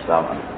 السلام علیکم.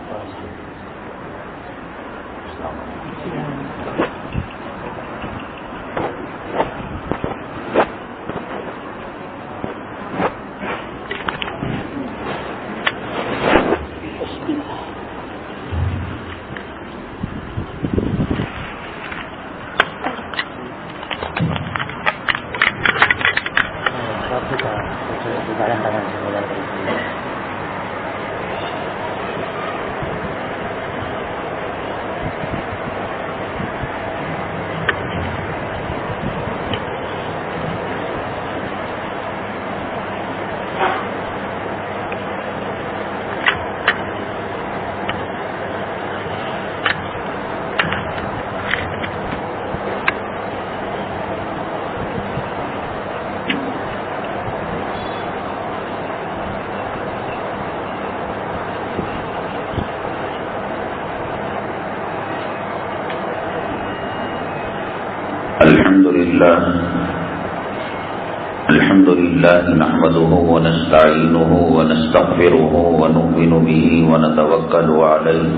الحمد لله نحمده ونستعينه ونستغفره ونؤمن به ونتوكل عليه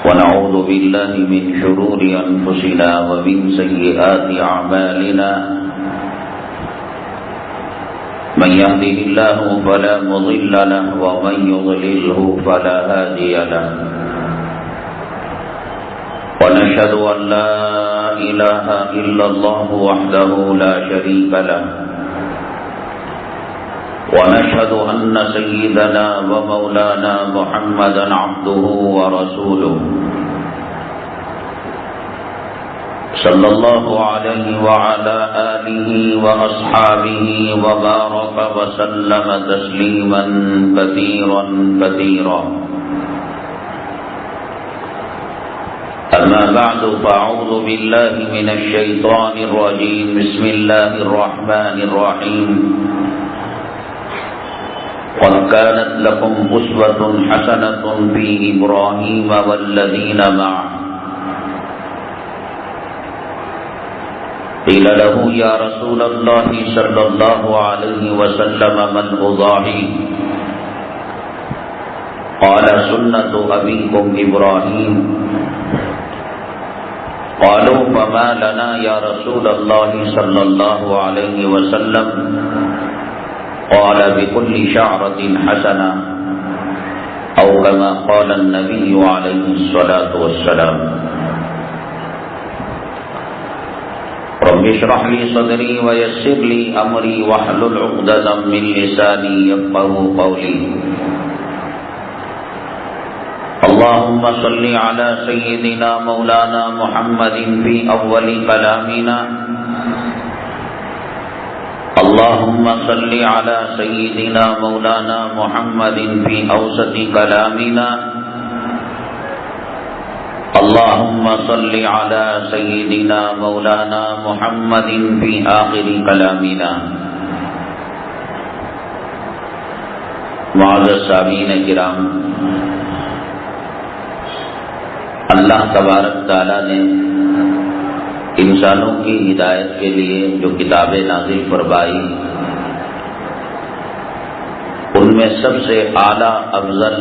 ونعوذ بالله من شرور أنفسنا ومن سيئات أعمالنا من يهده الله فلا مضل له ومن يضلله فلا هادي له ونشهد أن لا إله إلا الله وحده لا شريك له ونشهد أن سيدنا ومولانا محمدا عبده ورسوله صلى الله عليه وعلى آله وأصحابه وبارك وسلم تسليما كثيرا كثيرا. أما بعد فأعوذ بالله من الشيطان الرجيم. بسم الله الرحمن الرحيم. قد كانت لكم أسوة حسنة في إبراهيم والذين معه قيل له يا رسول الله صلى الله عليه وسلم من أضاحي قال سنة أبيكم إبراهيم. قالوا فما لنا يا رسول الله صلى الله عليه وسلم قال بكل شعرة حسنة أو كما قال النبي عليه الصلاة والسلام. رب اشرح لي صدري ويسر لي أمري واحلل عقدة من لساني يفقهوا قولي. اللهم صل على سيدنا مولانا محمد في أول كلامنا. اللهم صل على سيدنا مولانا محمد في أوسط كلامنا. اللهم صل على سيدنا مولانا محمد في آخر كلامنا. معزز سامعین کرام، اللہ تبارک تعالیٰ نے انسانوں کی ہدایت کے لیے جو کتابیں نازل فرمائی، ان میں سب سے اعلیٰ افضل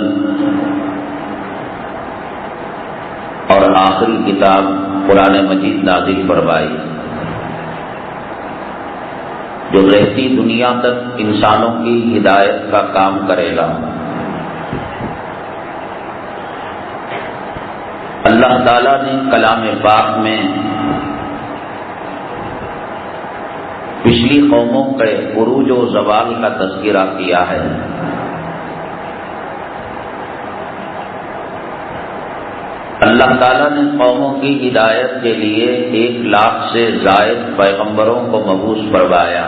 اور آخری کتاب قرآن مجید نازل فرمائی، جو رہتی دنیا تک انسانوں کی ہدایت کا کام کرے گا۔ اللہ تعالیٰ نے کلام پاک میں پچھلی قوموں کے عروج و زوال کا تذکرہ کیا ہے۔ اللہ تعالیٰ نے قوموں کی ہدایت کے لیے 1,00,000 سے زائد پیغمبروں کو مبعوث فرمایا،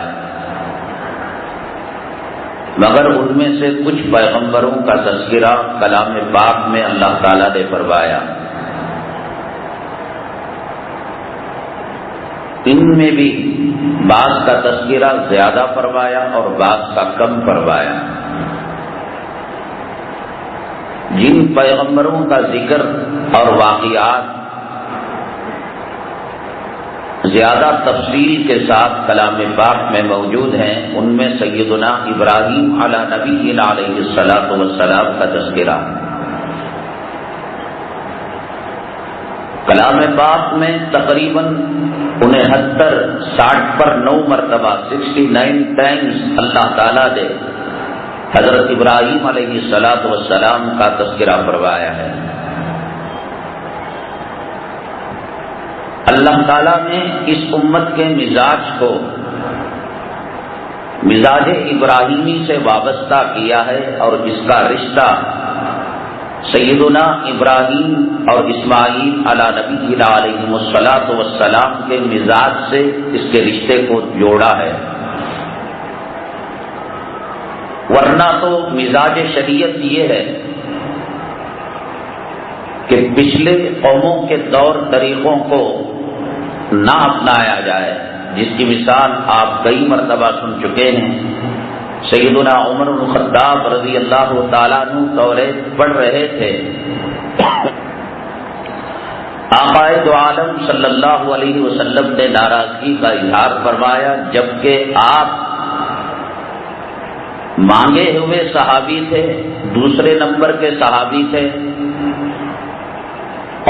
مگر ان میں سے کچھ پیغمبروں کا تذکرہ کلام پاک میں اللہ تعالیٰ نے فرمایا۔ ان میں بھی بعض کا تذکرہ زیادہ فرمایا اور بعض کا کم فرمایا۔ جن پیغمبروں کا ذکر اور واقعات زیادہ تفصیل کے ساتھ کلام پاک میں موجود ہیں، ان میں سیدنا ابراہیم علی نبینا علیہ الصلاۃ والسلام کا تذکرہ ہے۔ کلام پاک میں تقریباً 60 پر 9 مرتبہ 69 ٹائمز اللہ تعالیٰ نے حضرت ابراہیم علیہ الصلاۃ والسلام کا تذکرہ فرمایا ہے۔ اللہ تعالیٰ نے اس امت کے مزاج کو مزاج ابراہیمی سے وابستہ کیا ہے، اور اس کا رشتہ سیدنا ابراہیم اور اسماعیل علی نبینا علیہ الصلاۃ والسلام کے مزاج سے اس کے رشتے کو جوڑا ہے، ورنہ تو مزاج شریعت یہ ہے کہ پچھلے قوموں کے طور طریقوں کو نہ اپنایا جائے، جس کی مثال آپ کئی مرتبہ سن چکے ہیں۔ سیدنا عمر بن الخطاب رضی اللہ تعالیٰ عنہ توریت پڑھ رہے تھے، آقا دو عالم صلی اللہ علیہ وسلم نے ناراضگی کا اظہار فرمایا، جبکہ آپ مانگے ہوئے صحابی تھے، دوسرے نمبر کے صحابی تھے،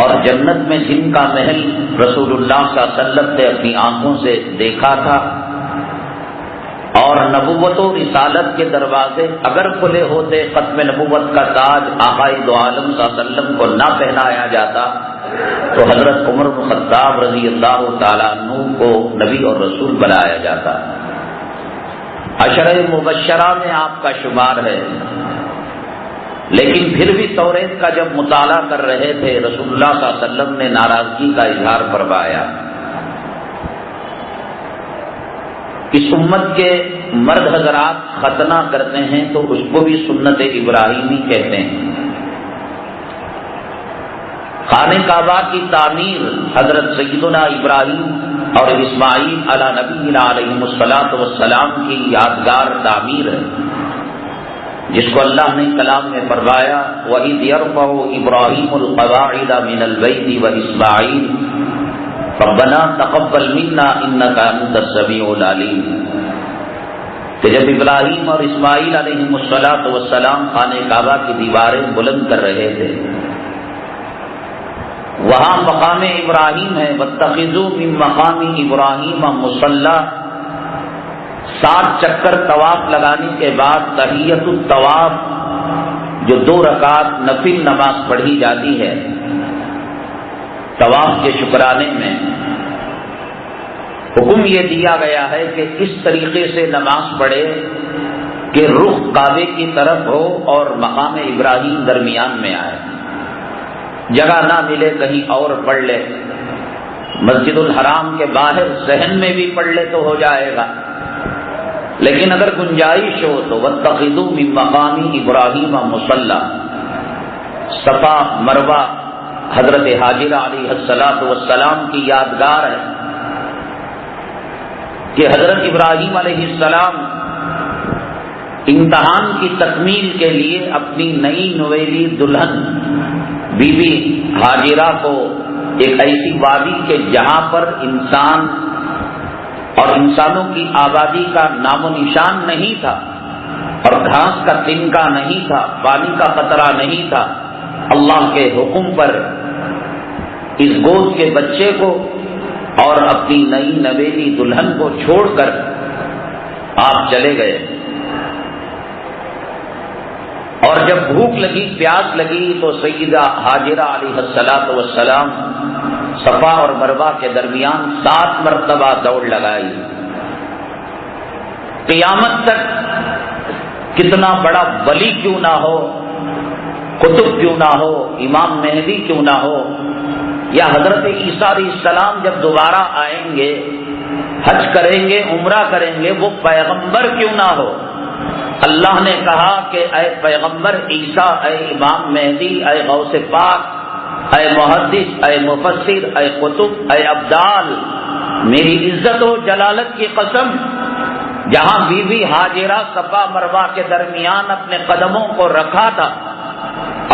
اور جنت میں جن کا محل رسول اللہ صلی اللہ علیہ وسلم نے اپنی آنکھوں سے دیکھا تھا، اور نبوت و رسالت کے دروازے اگر کھلے ہوتے، ختم نبوت کا تاج آقا دو عالم صلی اللہ علیہ وسلم کو نہ پہنایا جاتا تو حضرت عمر بن الخطاب رضی اللہ تعالیٰ عنہ کو نبی اور رسول بنایا جاتا۔ عشرہ مبشرہ میں آپ کا شمار ہے، لیکن پھر بھی توریت کا جب مطالعہ کر رہے تھے، رسول اللہ صلی اللہ علیہ وسلم نے ناراضگی کا اظہار فرمایا۔ اس امت کے مرد حضرات ختنہ کرتے ہیں تو اس کو بھی سنت ابراہیمی کہتے ہیں۔ خانہ کعبہ کی تعمیر حضرت سیدنا ابراہیم اور اسماعیل علی نبینا علیہ الصلاۃ والسلام کی یادگار تعمیر ہے، جس کو اللہ نے کلام میں فرمایا وَإِذْ يَرْفَعُ إِبْرَاهِيمُ الْقَوَاعِدَ مِنَ الْبَيْتِ وَإِسْمَاعِيلُ رَبَّنَا تَقَبَّلْ مِنَّا إِنَّكَ أَنْتَ السَّمِيعُ الْعَلِيمُ، کہ جب ابراہیم اور اسماعیل علیہ الصلاۃ والسلام خانہ کعبہ کی دیواریں بلند کر رہے تھے، وہاں مقام ابراہیم ہے، وَاتَّخِذُوا مِن مَّقَامِ إِبْرَاهِيمَ مُصَلًّى، 7 چکر طواف لگانے کے بعد تحیۃ الطواف جو 2 رکعت نفل نماز پڑھی جاتی ہے طواف کے شکرانے میں، حکم یہ دیا گیا ہے کہ اس طریقے سے نماز پڑھے کہ رخ کعبے کی طرف ہو اور مقام ابراہیم درمیان میں آئے، جگہ نہ ملے کہیں اور پڑھ لے، مسجد الحرام کے باہر صحن میں بھی پڑھ لے تو ہو جائے گا، لیکن اگر گنجائش ہو تو وَاتَّخِذُوا مِن مَّقَامِ إِبْرَاهِيمَ مُصَلًّى، صفا مروہ حضرت حاجرہ علیہ الصلاۃ والسلام کی یادگار ہے کہ حضرت ابراہیم علیہ السلام امتحان کی تکمیل کے لیے اپنی نئی نویلی دلہن بی بی حاجرہ کو ایک ایسی وادی کے جہاں پر انسان اور انسانوں کی آبادی کا نام و نشان نہیں تھا، اور گھاس کا تنکا نہیں تھا، پانی کا قطرہ نہیں تھا، اللہ کے حکم پر اس گود کے بچے کو اور اپنی نئی نویلی دلہن کو چھوڑ کر آپ چلے گئے، اور جب بھوک لگی پیاس لگی تو سیدہ حاجرہ علیہ الصلاۃ والسلام صفا اور مروہ کے درمیان 7 مرتبہ دوڑ لگائی۔ قیامت تک کتنا بڑا ولی کیوں نہ ہو، قطب کیوں نہ ہو، امام مہدی کیوں نہ ہو، یا حضرت عیسیٰ علیہ السلام جب دوبارہ آئیں گے، حج کریں گے، عمرہ کریں گے، وہ پیغمبر کیوں نہ ہو، اللہ نے کہا کہ اے پیغمبر عیسیٰ، اے امام مہدی، اے غوث پاک، اے محدث، اے مفسر، اے قطب، اے ابدال، میری عزت و جلالت کی قسم، جہاں بی بی حاجرہ صفا مروہ کے درمیان اپنے قدموں کو رکھا تھا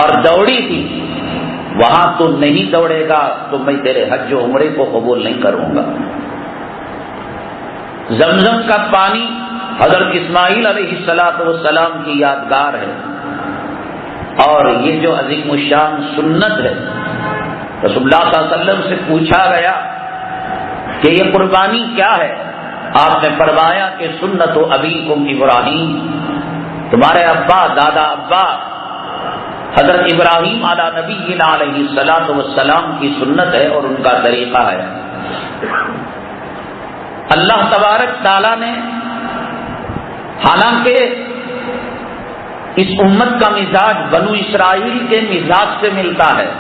اور دوڑی تھی، وہاں تو نہیں دوڑے گا تو میں تیرے حج و عمرے کو قبول نہیں کروں گا۔ زمزم کا پانی حضرت اسماعیل علیہ السلام کی یادگار ہے، اور یہ جو عظیم الشان سنت ہے، رسول اللہ صلی اللہ علیہ وسلم سے پوچھا گیا کہ یہ قربانی کیا ہے؟ آپ نے فرمایا کہ سنت ابیکم ابراہیم، تمہارے ابا دادا ابا حضرت ابراہیم علی نبینا علیہ السلام کی سنت ہے اور ان کا طریقہ ہے۔ اللہ تبارک تعالیٰ نے، حالانکہ اس امت کا مزاج بنو اسرائیل کے مزاج سے ملتا ہے،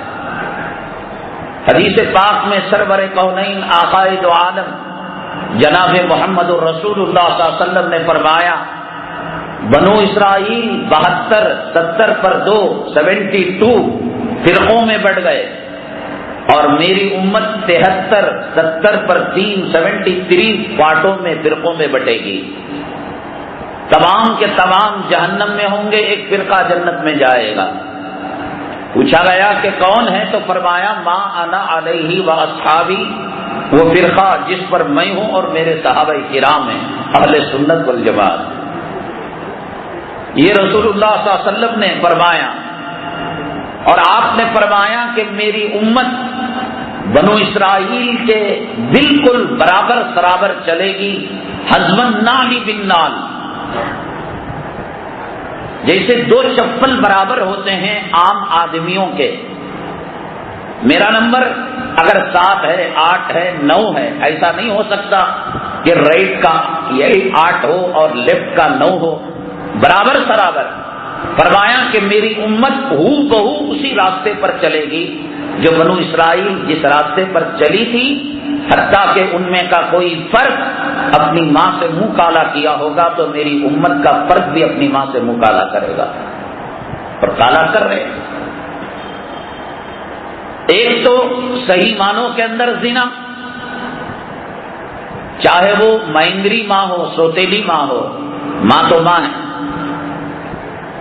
حدیث پاک میں سرور کونین آقائے دو عالم جناب محمد الرسول اللہ صلی اللہ علیہ وسلم نے فرمایا بنو اسرائیل 72 70 پر 2 72 فرقوں میں بٹ گئے، اور میری امت 73 70 پر 3 73 پارٹوں میں فرقوں میں بٹے گی۔ تمام کے تمام جہنم میں ہوں گے، ایک فرقہ جنت میں جائے گا۔ پوچھا گیا کہ کون ہے؟ تو فرمایا ما انا علیہ و اصحابی، وہ فرقہ جس پر میں ہوں اور میرے صحابہ کرام ہیں، اہل سنت والجماعت۔ یہ رسول اللہ صلی اللہ علیہ وسلم نے فرمایا، اور آپ نے فرمایا کہ میری امت بنو اسرائیل کے بالکل برابر سرابر چلے گی، حزم النعل بالنعل، جیسے 2 چپل برابر ہوتے ہیں عام آدمیوں کے۔ میرا نمبر اگر 7 ہے 8 ہے 9 ہے، ایسا نہیں ہو سکتا کہ رائٹ کا یہی 8 ہو اور لیفٹ کا 9 ہو، برابر سرابر۔ فرمایا کہ میری امت ہو بہو اسی راستے پر چلے گی جو بنو اسرائیل جس راستے پر چلی تھی، حتیٰ کہ ان میں کا کوئی فرد اپنی ماں سے منہ کالا کیا ہوگا تو میری امت کا فرد بھی اپنی ماں سے منہ کالا کرے گا، اور کالا کر رہے ہیں۔ ایک تو صحیح معنوں کے اندر زنا، چاہے وہ مائندری ماں ہو سوتیلی ماں ہو، ماں تو ماں ہے،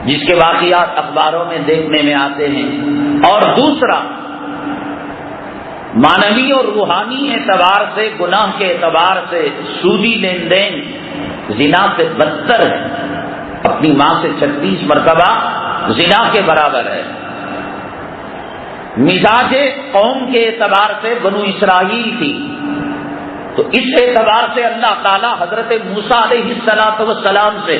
جس کے واقعات اخباروں میں دیکھنے میں آتے ہیں۔ اور دوسرا معنوی اور روحانی اعتبار سے، گناہ کے اعتبار سے سودی لین دین زنا سے بدتر ہے، اپنی ماں سے 36 مرتبہ زنا کے برابر ہے۔ مزاج قوم کے اعتبار سے بنو اسرائیل تھی، تو اس اعتبار سے اللہ تعالی حضرت موسیٰ علیہ السلام سے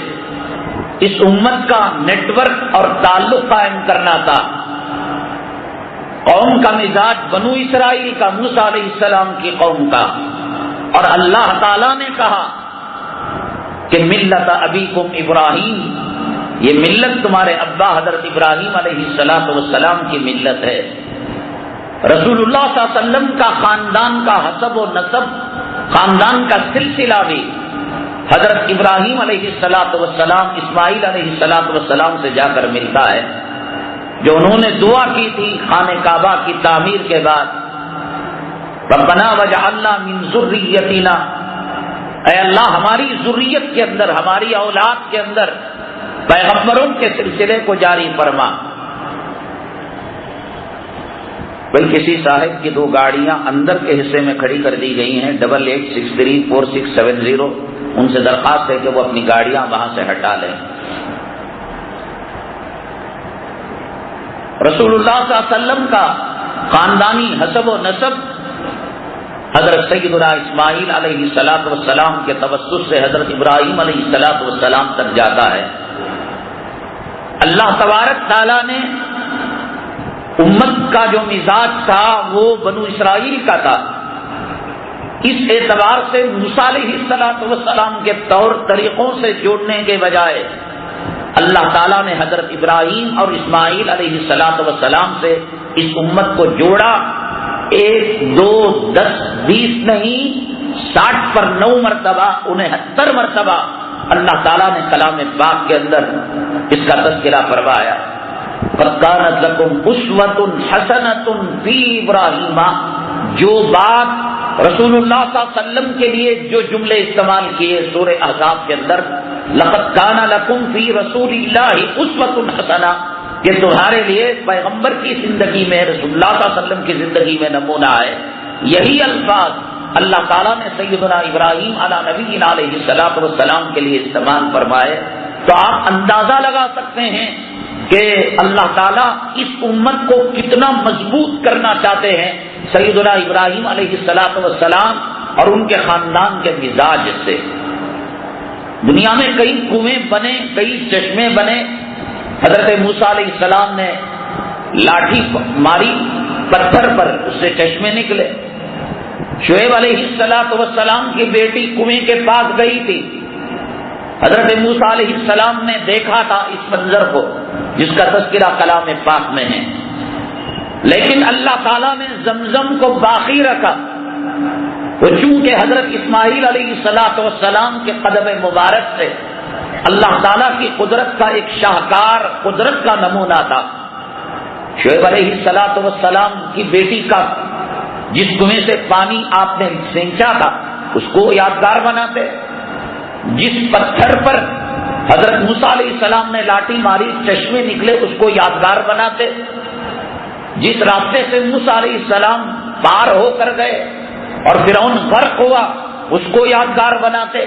اس امت کا نیٹ ورک اور تعلق قائم کرنا تھا۔ قوم کا مزاج بنو اسرائیل کا، موسیٰ علیہ السلام کی قوم کا، اور اللہ تعالی نے کہا کہ ملت ابیکم ابراہیم، یہ ملت تمہارے ابا حضرت ابراہیم علیہ السلام کی ملت ہے۔ رسول اللہ صلی اللہ علیہ وسلم کا خاندان کا حسب و نسب، خاندان کا سلسلہ بھی حضرت ابراہیم علیہ السلام اسماعیل علیہ السلام سے جا کر ملتا ہے، جو انہوں نے دعا کی تھی خانہ کعبہ کی تعمیر کے بعد، ربنا وجعلنا من ذریتنا، اے اللہ ہماری ذریت کے اندر، ہماری اولاد کے اندر پیغمبروں کے سلسلے کو جاری فرما۔ بھائی کسی صاحب کی 2 گاڑیاں اندر کے حصے میں کھڑی کر دی گئی ہیں، 88634670، ان سے درخواست ہے کہ وہ اپنی گاڑیاں وہاں سے ہٹا لیں۔ رسول اللہ صلی اللہ علیہ وسلم کا خاندانی حسب و نسب حضرت سیدنا اسماعیل علیہ السلام کے توسط سے حضرت ابراہیم علیہ السلام تک جاتا ہے۔ اللہ تبارک تعالیٰ نے امت کا جو مزاج تھا وہ بنو اسرائیل کا تھا، اس اعتبار سے موسیٰ علیہ السلام کے طور طریقوں سے جوڑنے کے بجائے اللہ تعالیٰ نے حضرت ابراہیم اور اسماعیل علیہ السلام سے اس امت کو جوڑا۔ 1 2 10 20 نہیں، 60 پر 9 مرتبہ، 69 مرتبہ اللہ تعالیٰ نے کلام پاک کے اندر اس کا تذکرہ فرمایا۔ قَدْ كَانَتْ لَكُمْ أُسْوَةٌ حَسَنَةٌ فِي إِبْرَاهِيمَ، جو بات رسول اللہ صلی اللہ علیہ وسلم کے لیے جو جملے استعمال کیے سورہ احزاب کے اندر، لَقَدْ كَانَ لَكُمْ فِي رَسُولِ اللَّهِ أُسْوَةٌ حَسَنَةٌ، کہ تمہارے لیے پیغمبر کی زندگی میں، رسول اللہ صلی اللہ علیہ وسلم کی زندگی میں نمونہ ہے۔ یہی الفاظ اللہ تعالیٰ نے سیدنا ابراہیم علی نبینا علیہ الصلوۃ والسلام کے لیے استعمال فرمائے تو آپ اندازہ لگا سکتے ہیں کہ اللہ تعالیٰ اس امت کو کتنا مضبوط کرنا چاہتے ہیں سیدنا ابراہیم علیہ الصلوۃ والسلام اور ان کے خاندان کے مزاج سے۔ دنیا میں کئی کنویں بنے، کئی چشمے بنے، حضرت موسیٰ علیہ السلام نے لاٹھی ماری پتھر پر، اس سے چشمے نکلے۔ شعیب علیہ السلام کی بیٹی کنویں کے پاس گئی تھی، حضرت موسیٰ علیہ السلام نے دیکھا تھا اس منظر کو جس کا تذکرہ کلام پاک میں ہے، لیکن اللہ تعالیٰ نے زمزم کو باقی رکھا۔ وہ چونکہ حضرت اسماعیل علیہ السلام کے قدم مبارک سے اللہ تعالیٰ کی قدرت کا ایک شاہکار قدرت کا نمونہ تھا، شعیب علیہ السلام کی بیٹی کا جس کنویں سے پانی آپ نے سینچا تھا اس کو یادگار بناتے، جس پتھر پر حضرت موسیٰ علیہ السلام نے لاٹھی ماری چشمے نکلے اس کو یادگار بناتے، جس راستے سے موسیٰ علیہ السلام پار ہو کر گئے اور فرعون غرق ہوا اس کو یادگار بناتے۔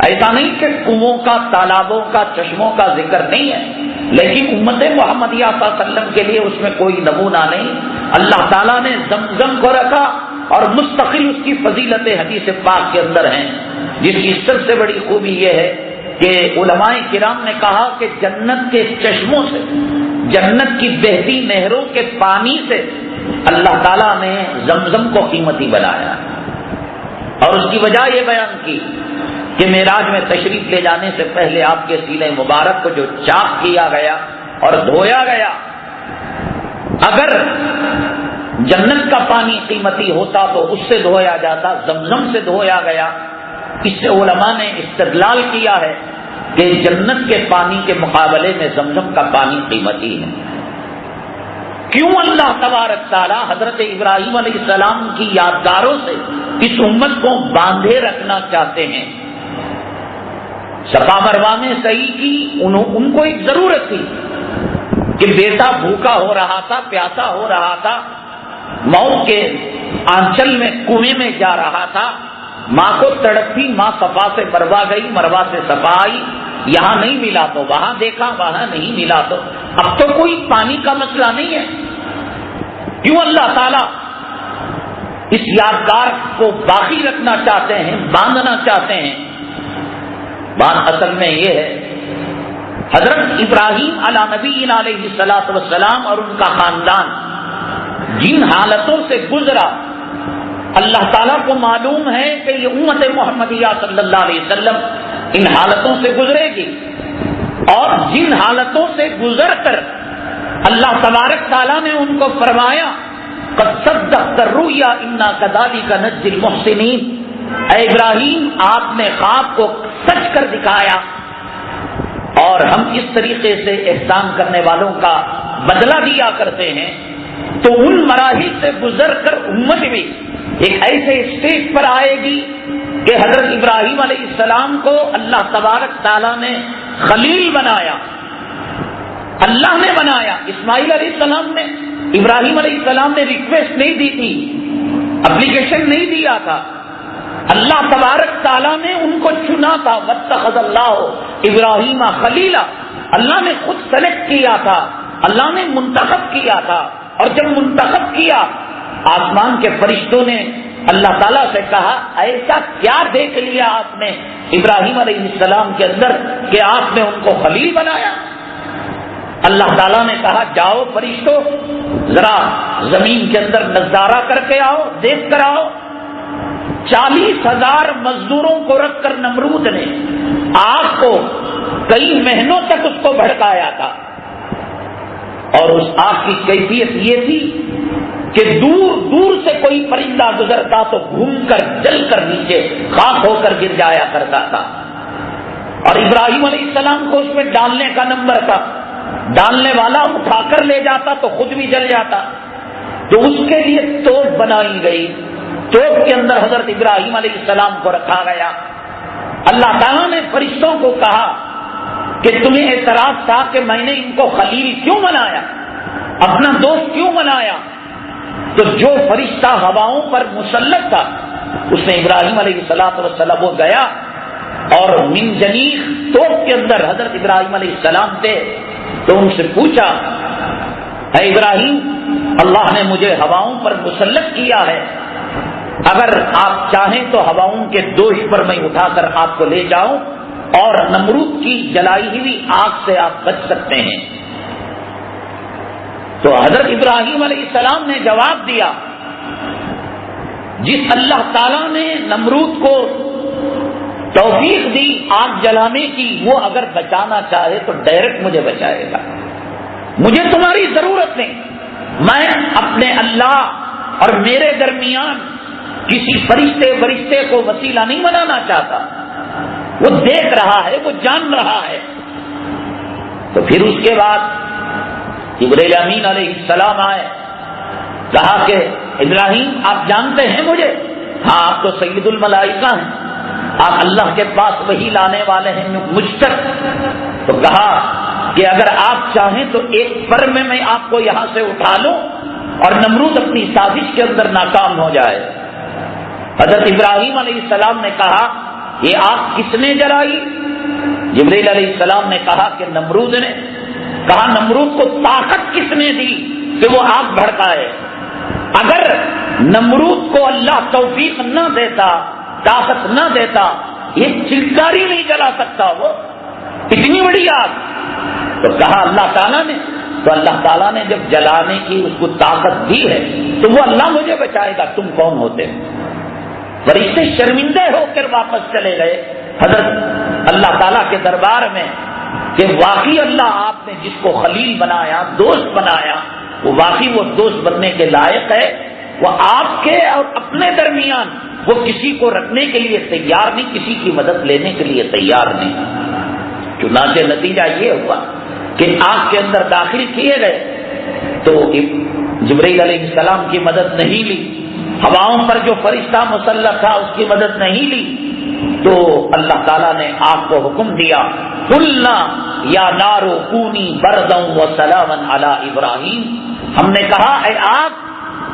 ایسا نہیں کہ کنووں کا، تالابوں کا، چشموں کا ذکر نہیں ہے، لیکن امت محمدیہ صلی اللہ علیہ وسلم کے لیے اس میں کوئی نمونہ نہیں۔ اللہ تعالیٰ نے زمزم کو رکھا اور مستقل اس کی فضیلت حدیث پاک کے اندر ہیں، جس کی سب سے بڑی خوبی یہ ہے کہ علماء کرام نے کہا کہ جنت کے چشموں سے، جنت کی بہتی نہروں کے پانی سے اللہ تعالیٰ نے زمزم کو قیمتی بنایا، اور اس کی وجہ یہ بیان کی کہ معراج میں تشریف لے جانے سے پہلے آپ کے سینے مبارک کو جو چاک کیا گیا اور دھویا گیا، اگر جنت کا پانی قیمتی ہوتا تو اس سے دھویا جاتا، زمزم سے دھویا گیا۔ اس سے علماء نے استدلال کیا ہے کہ جنت کے پانی کے مقابلے میں زمزم کا پانی قیمتی ہے۔ کیوں اللہ تبارک تعالیٰ حضرت ابراہیم علیہ السلام کی یادگاروں سے اس امت کو باندھے رکھنا چاہتے ہیں؟ صفا مروا میں صحیح کی ان کو ایک ضرورت تھی کہ بیٹا بھوکا ہو رہا تھا، پیاسا ہو رہا تھا، موت کے آنچل میں کنویں میں جا رہا تھا، ماں کو تڑپ تھی، ماں صفا سے مروا گئی، مروا سے صفا آئی، یہاں نہیں ملا تو وہاں دیکھا، وہاں نہیں ملا تو اب تو کوئی پانی کا مسئلہ نہیں ہے۔ کیوں اللہ تعالیٰ اس یادگار کو باقی رکھنا چاہتے ہیں، باندھنا چاہتے ہیں؟ بات اصل میں یہ ہے، حضرت ابراہیم علی نبینا علیہ الصلوۃ والسلام اور ان کا خاندان جن حالتوں سے گزرا، اللہ تعالیٰ کو معلوم ہے کہ یہ امت محمدیہ صلی اللہ علیہ وسلم ان حالتوں سے گزرے گی، اور جن حالتوں سے گزر کر اللہ تبارک تعالیٰ نے ان کو فرمایا قد صدقت الرؤیا انا کذالک نجزی المحسنین، اے ابراہیم آپ نے خواب کو سچ کر دکھایا اور ہم اس طریقے سے احسان کرنے والوں کا بدلہ دیا کرتے ہیں۔ تو ان مراحل سے گزر کر امت بھی ایک ایسے اسٹیج پر آئے گی کہ حضرت ابراہیم علیہ السلام کو اللہ تبارک تعالیٰ نے خلیل بنایا، اللہ نے بنایا۔ اسماعیل علیہ السلام نے، ابراہیم علیہ السلام نے ریکویسٹ نہیں دی تھی، اپلیکیشن نہیں دیا تھا، اللہ تبارک تعالیٰ نے ان کو چنا تھا۔ واتخذ اللہ ابراہیم خلیلا، اللہ نے خود سلیکٹ کیا تھا، اللہ نے منتخب کیا تھا، اور جب منتخب کیا آسمان کے فرشتوں نے اللہ تعالیٰ سے کہا ایسا کیا دیکھ لیا آپ نے ابراہیم علیہ السلام کے اندر کہ آپ نے ان کو خلیل بنایا؟ اللہ تعالیٰ نے کہا جاؤ فرشتوں ذرا زمین کے اندر نظارہ کر کے آؤ، دیکھ کر آؤ۔ 40,000 مزدوروں کو رکھ کر نمرود نے آگ کو کئی مہینوں تک اس کو بھڑکایا تھا، اور اس آگ کی کیفیت یہ تھی کہ دور دور سے کوئی پرندہ گزرتا تو گھوم کر جل کر نیچے خاک ہو کر گر جایا کرتا تھا، اور ابراہیم علیہ السلام کو اس میں ڈالنے کا نمبر تھا، ڈالنے والا اٹھا کر لے جاتا تو خود بھی جل جاتا، تو اس کے لیے توپ بنائی گئی، توپ کے اندر حضرت ابراہیم علیہ السلام کو رکھا گیا۔ اللہ تعالیٰ نے فرشتوں کو کہا کہ تمہیں اعتراض تھا کہ میں نے ان کو خلیل کیوں بنایا، اپنا دوست کیوں بنایا؟ تو جو فرشتہ ہواؤں پر مسلط تھا اس نے ابراہیم علیہ السلام وہ گیا اور من جنیخ توپ کے اندر حضرت ابراہیم علیہ السلام تھے، تو ان سے پوچھا اے ابراہیم، اللہ نے مجھے ہواؤں پر مسلط کیا ہے، اگر آپ چاہیں تو ہواؤں کے دوش پر میں اٹھا کر آپ کو لے جاؤں اور نمرود کی جلائی ہوئی آگ سے آپ بچ سکتے ہیں۔ تو حضرت ابراہیم علیہ السلام نے جواب دیا، جس اللہ تعالیٰ نے نمرود کو توفیق دی آگ جلانے کی، وہ اگر بچانا چاہے تو ڈائریکٹ مجھے بچائے گا، مجھے تمہاری ضرورت نہیں۔ میں اپنے اللہ اور میرے درمیان کسی فرشتے کو وسیلہ نہیں بنانا چاہتا، وہ دیکھ رہا ہے، وہ جان رہا ہے۔ تو پھر اس کے بعد جبریل امین علیہ السلام آئے، کہا کہ ابراہیم آپ جانتے ہیں مجھے؟ ہاں، آپ تو سید الملائکہ ہیں، آپ اللہ کے پاس وہی لانے والے ہیں مجھ تک۔ تو کہا کہ اگر آپ چاہیں تو ایک پر میں آپ کو یہاں سے اٹھا لوں اور نمرود اپنی سازش کے اندر ناکام ہو جائے۔ حضرت ابراہیم علیہ السلام نے کہا یہ آگ کس نے جلائی؟ جبریل علیہ السلام نے کہا کہ نمرود نے۔ کہا نمرود کو طاقت کس نے دی کہ وہ آگ بھڑکائے؟ اگر نمرود کو اللہ توفیق نہ دیتا، طاقت نہ دیتا، یہ چنگاری نہیں جلا سکتا وہ، اتنی بڑی آگ۔ تو کہا اللہ تعالیٰ نے، تو اللہ تعالیٰ نے جب جلانے کی اس کو طاقت دی ہے تو وہ اللہ مجھے بچائے گا، تم کون ہوتے؟ فرشتے شرمندے ہو کر واپس چلے گئے حضرت اللہ تعالیٰ کے دربار میں کہ واقعی اللہ آپ نے جس کو خلیل بنایا، دوست بنایا، وہ واقعی وہ دوست بننے کے لائق ہے، وہ آپ کے اور اپنے درمیان وہ کسی کو رکھنے کے لیے تیار نہیں، کسی کی مدد لینے کے لیے تیار نہیں۔ چنانچہ نتیجہ یہ ہوا کہ آگ کے اندر داخل کیے گئے تو جبرائیل علیہ السلام کی مدد نہیں لی، ہواؤں پر جو فرشتہ مسلط تھا اس کی مدد نہیں لی، تو اللہ تعالیٰ نے آگ کو حکم دیا، قلنا یا نار کونی بردا وسلاما علی ابراہیم، ہم نے کہا اے آگ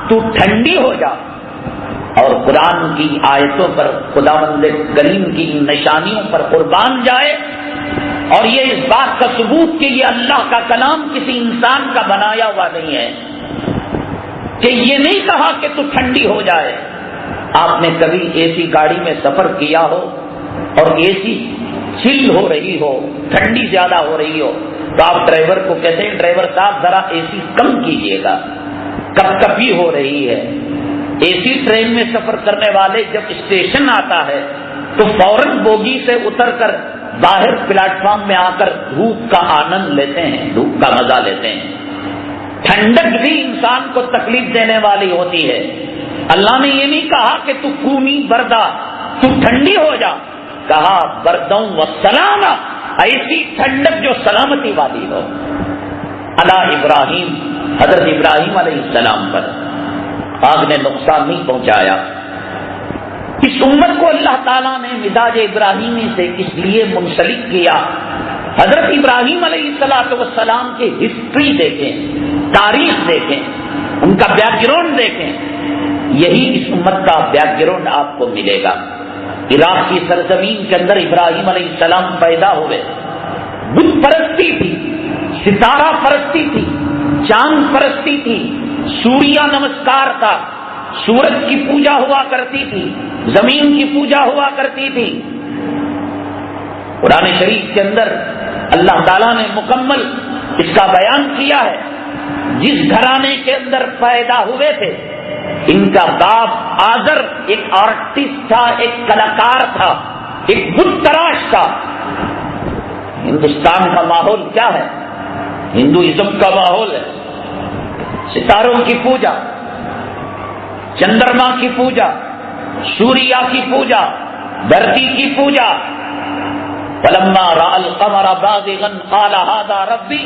تو ٹھنڈی ہو جا۔ اور قرآن کی آیتوں پر خداوند کریم کی نشانیوں پر قربان جائے، اور یہ اس بات کا ثبوت کہ یہ اللہ کا کلام کسی انسان کا بنایا ہوا نہیں ہے، کہ یہ نہیں کہا کہ تو ٹھنڈی ہو جائے۔ آپ نے کبھی اے سی گاڑی میں سفر کیا ہو اور اے سی چل ہو رہی ہو، ٹھنڈی زیادہ ہو رہی ہو، تو آپ ڈرائیور کو کہتے ہیں ڈرائیور صاحب ذرا اے سی کم کیجیے گا، کپ کپی ہو رہی ہے۔ اے سی ٹرین میں سفر کرنے والے جب اسٹیشن آتا ہے تو فوراً بوگی سے اتر کر باہر پلیٹ فارم میں آ کر دھوپ کا آنند لیتے ہیں، دھوپ کا مزہ لیتے ہیں۔ ٹھنڈک بھی انسان کو تکلیف دینے والی ہوتی ہے۔ اللہ نے یہ نہیں کہا کہ تو کونی بردا، تو ٹھنڈی ہو جا، کہا بردوں و سلاما، ایسی ٹھنڈک جو سلامتی والی ہو۔ علی ابراہیم، حضرت ابراہیم علیہ السلام پر آگ نے نقصان نہیں پہنچایا۔ اس امت کو اللہ تعالیٰ نے مزاج ابراہیمی سے اس لیے منسلک کیا۔ حضرت ابراہیم علیہ السلام کی ہسٹری دیکھیں، تاریخ دیکھیں، ان کا بیک گراؤنڈ دیکھیں، یہی اس امت کا بیک گراؤنڈ آپ کو ملے گا۔ عراق کی سرزمین کے اندر ابراہیم علیہ السلام پیدا ہوئے، بت پرستی تھی، ستارہ پرستی تھی، چاند پرستی تھی، سوریہ نمسکار تھا، سورج کی پوجا ہوا کرتی تھی، زمین کی پوجا ہوا کرتی تھی۔ قرآن شریف کے اندر اللہ تعالیٰ نے مکمل اس کا بیان کیا ہے۔ جس گھرانے کے اندر پیدا ہوئے تھے، ان کا باپ آزر ایک آرٹسٹ تھا، ایک کلاکار تھا، ایک بت تراش تھا۔ ہندوستان کا ماحول کیا ہے؟ ہندوازم کا ماحول ہے، ستاروں کی پوجا، چندرما کی پوجا، سوریا کی پوجا، دھرتی کی پوجا۔ فلما رأى القمر بازغا قال هذا ربي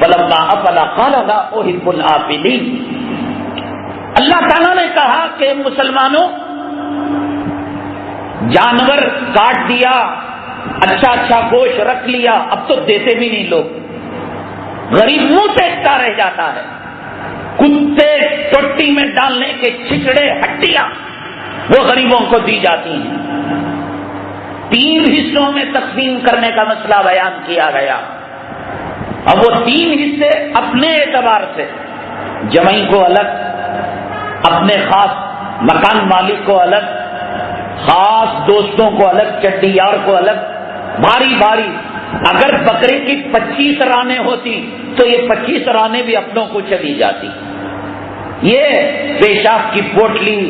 فلما افل قال لا احب الآفلين۔ اللہ تعالیٰ نے کہا کہ مسلمانوں، جانور کاٹ دیا، اچھا اچھا گوشت رکھ لیا، اب تو دیتے بھی نہیں لوگ، غریب منہ دیکھتا رہ جاتا ہے۔ کتے ٹوٹی میں ڈالنے کے چھچڑے ہڈیاں وہ غریبوں کو دی جاتی ہیں۔ 3 حصوں میں تقسیم کرنے کا مسئلہ بیان کیا گیا۔ اب وہ 3 حصے اپنے اعتبار سے، جمعی کو الگ، اپنے خاص مکان مالک کو الگ، خاص دوستوں کو الگ، چڈی یار کو الگ، بھاری بھاری۔ اگر بکرے کی 25 رانیں ہوتی تو یہ 25 رانیں بھی اپنوں کو چلی جاتی۔ یہ پیشاب کی پوٹلی،